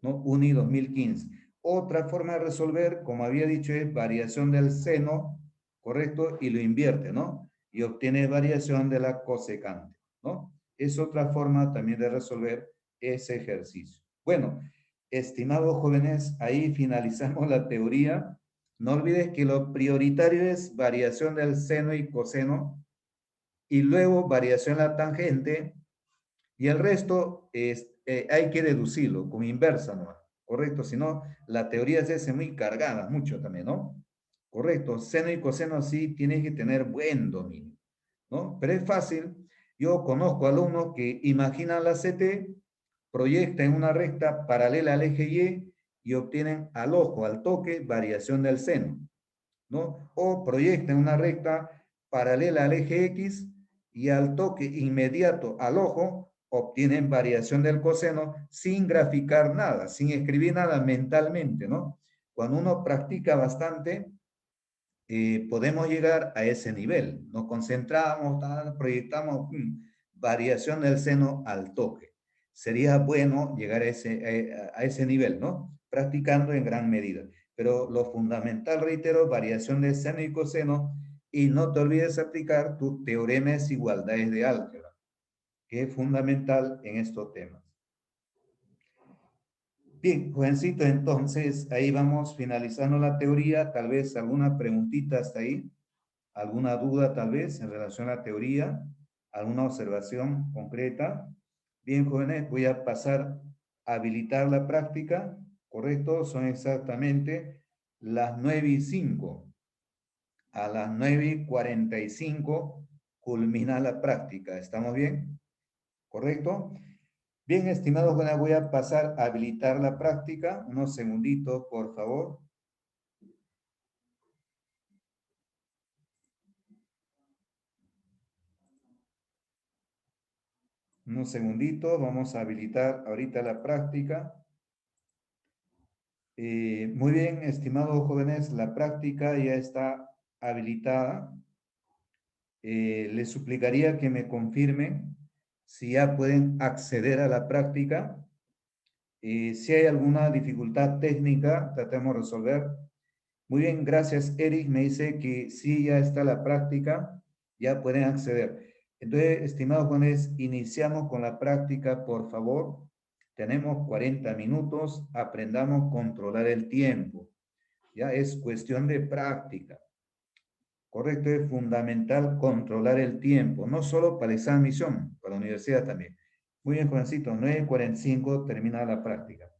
[SPEAKER 1] ¿no? UNI 2015. Otra forma de resolver, como había dicho, es variación del seno, ¿correcto? Y lo invierte, ¿no? Y obtiene variación de la cosecante, ¿no? Es otra forma también de resolver ese ejercicio. Bueno, estimados jóvenes, ahí finalizamos la teoría. No olvides que lo prioritario es variación del seno y coseno, y luego variación de la tangente, y el resto hay que deducirlo con inversa, ¿no? Correcto, si no, la teoría se hace muy cargada, mucho también, ¿no? Correcto, seno y coseno sí tienes que tener buen dominio, ¿no? Pero es fácil. Yo conozco alumnos que imaginan la CT, proyectan una recta paralela al eje y obtienen al ojo, al toque, variación del seno, ¿no? O proyectan una recta paralela al eje X y al toque inmediato al ojo obtienen variación del coseno sin graficar nada, sin escribir nada mentalmente, ¿no? Cuando uno practica bastante, podemos llegar a ese nivel. Nos concentramos, proyectamos variación del seno al toque. Sería bueno llegar a ese nivel, ¿no? Practicando en gran medida. Pero lo fundamental, reitero, variación de seno y coseno, y no te olvides aplicar tus teoremas e igualdades de álgebra, que es fundamental en estos temas. Bien, jovencito, entonces ahí vamos finalizando la teoría. Tal vez alguna preguntita hasta ahí, alguna duda tal vez en relación a la teoría, alguna observación concreta. Bien, jóvenes, voy a pasar a habilitar la práctica, ¿correcto? Son exactamente las 9:05. A las 9:45 culmina la práctica. ¿Estamos bien? ¿Correcto? Bien, estimados, bueno, voy a pasar a habilitar la práctica. Unos segunditos, por favor. Unos segunditos, vamos a habilitar ahorita la práctica. Muy bien, estimados jóvenes, la práctica ya está habilitada. Les suplicaría que me confirmen si ya pueden acceder a la práctica. Si hay alguna dificultad técnica, tratemos de resolver. Muy bien, gracias, Eric. Me dice que sí, ya está la práctica, ya pueden acceder. Entonces, estimados jóvenes, iniciamos con la práctica, por favor. Tenemos 40 minutos, aprendamos a controlar el tiempo. Ya es cuestión de práctica. Correcto, es fundamental controlar el tiempo, no solo para esa misión, para la universidad también. Muy bien, jovencito, 9:45 termina la práctica.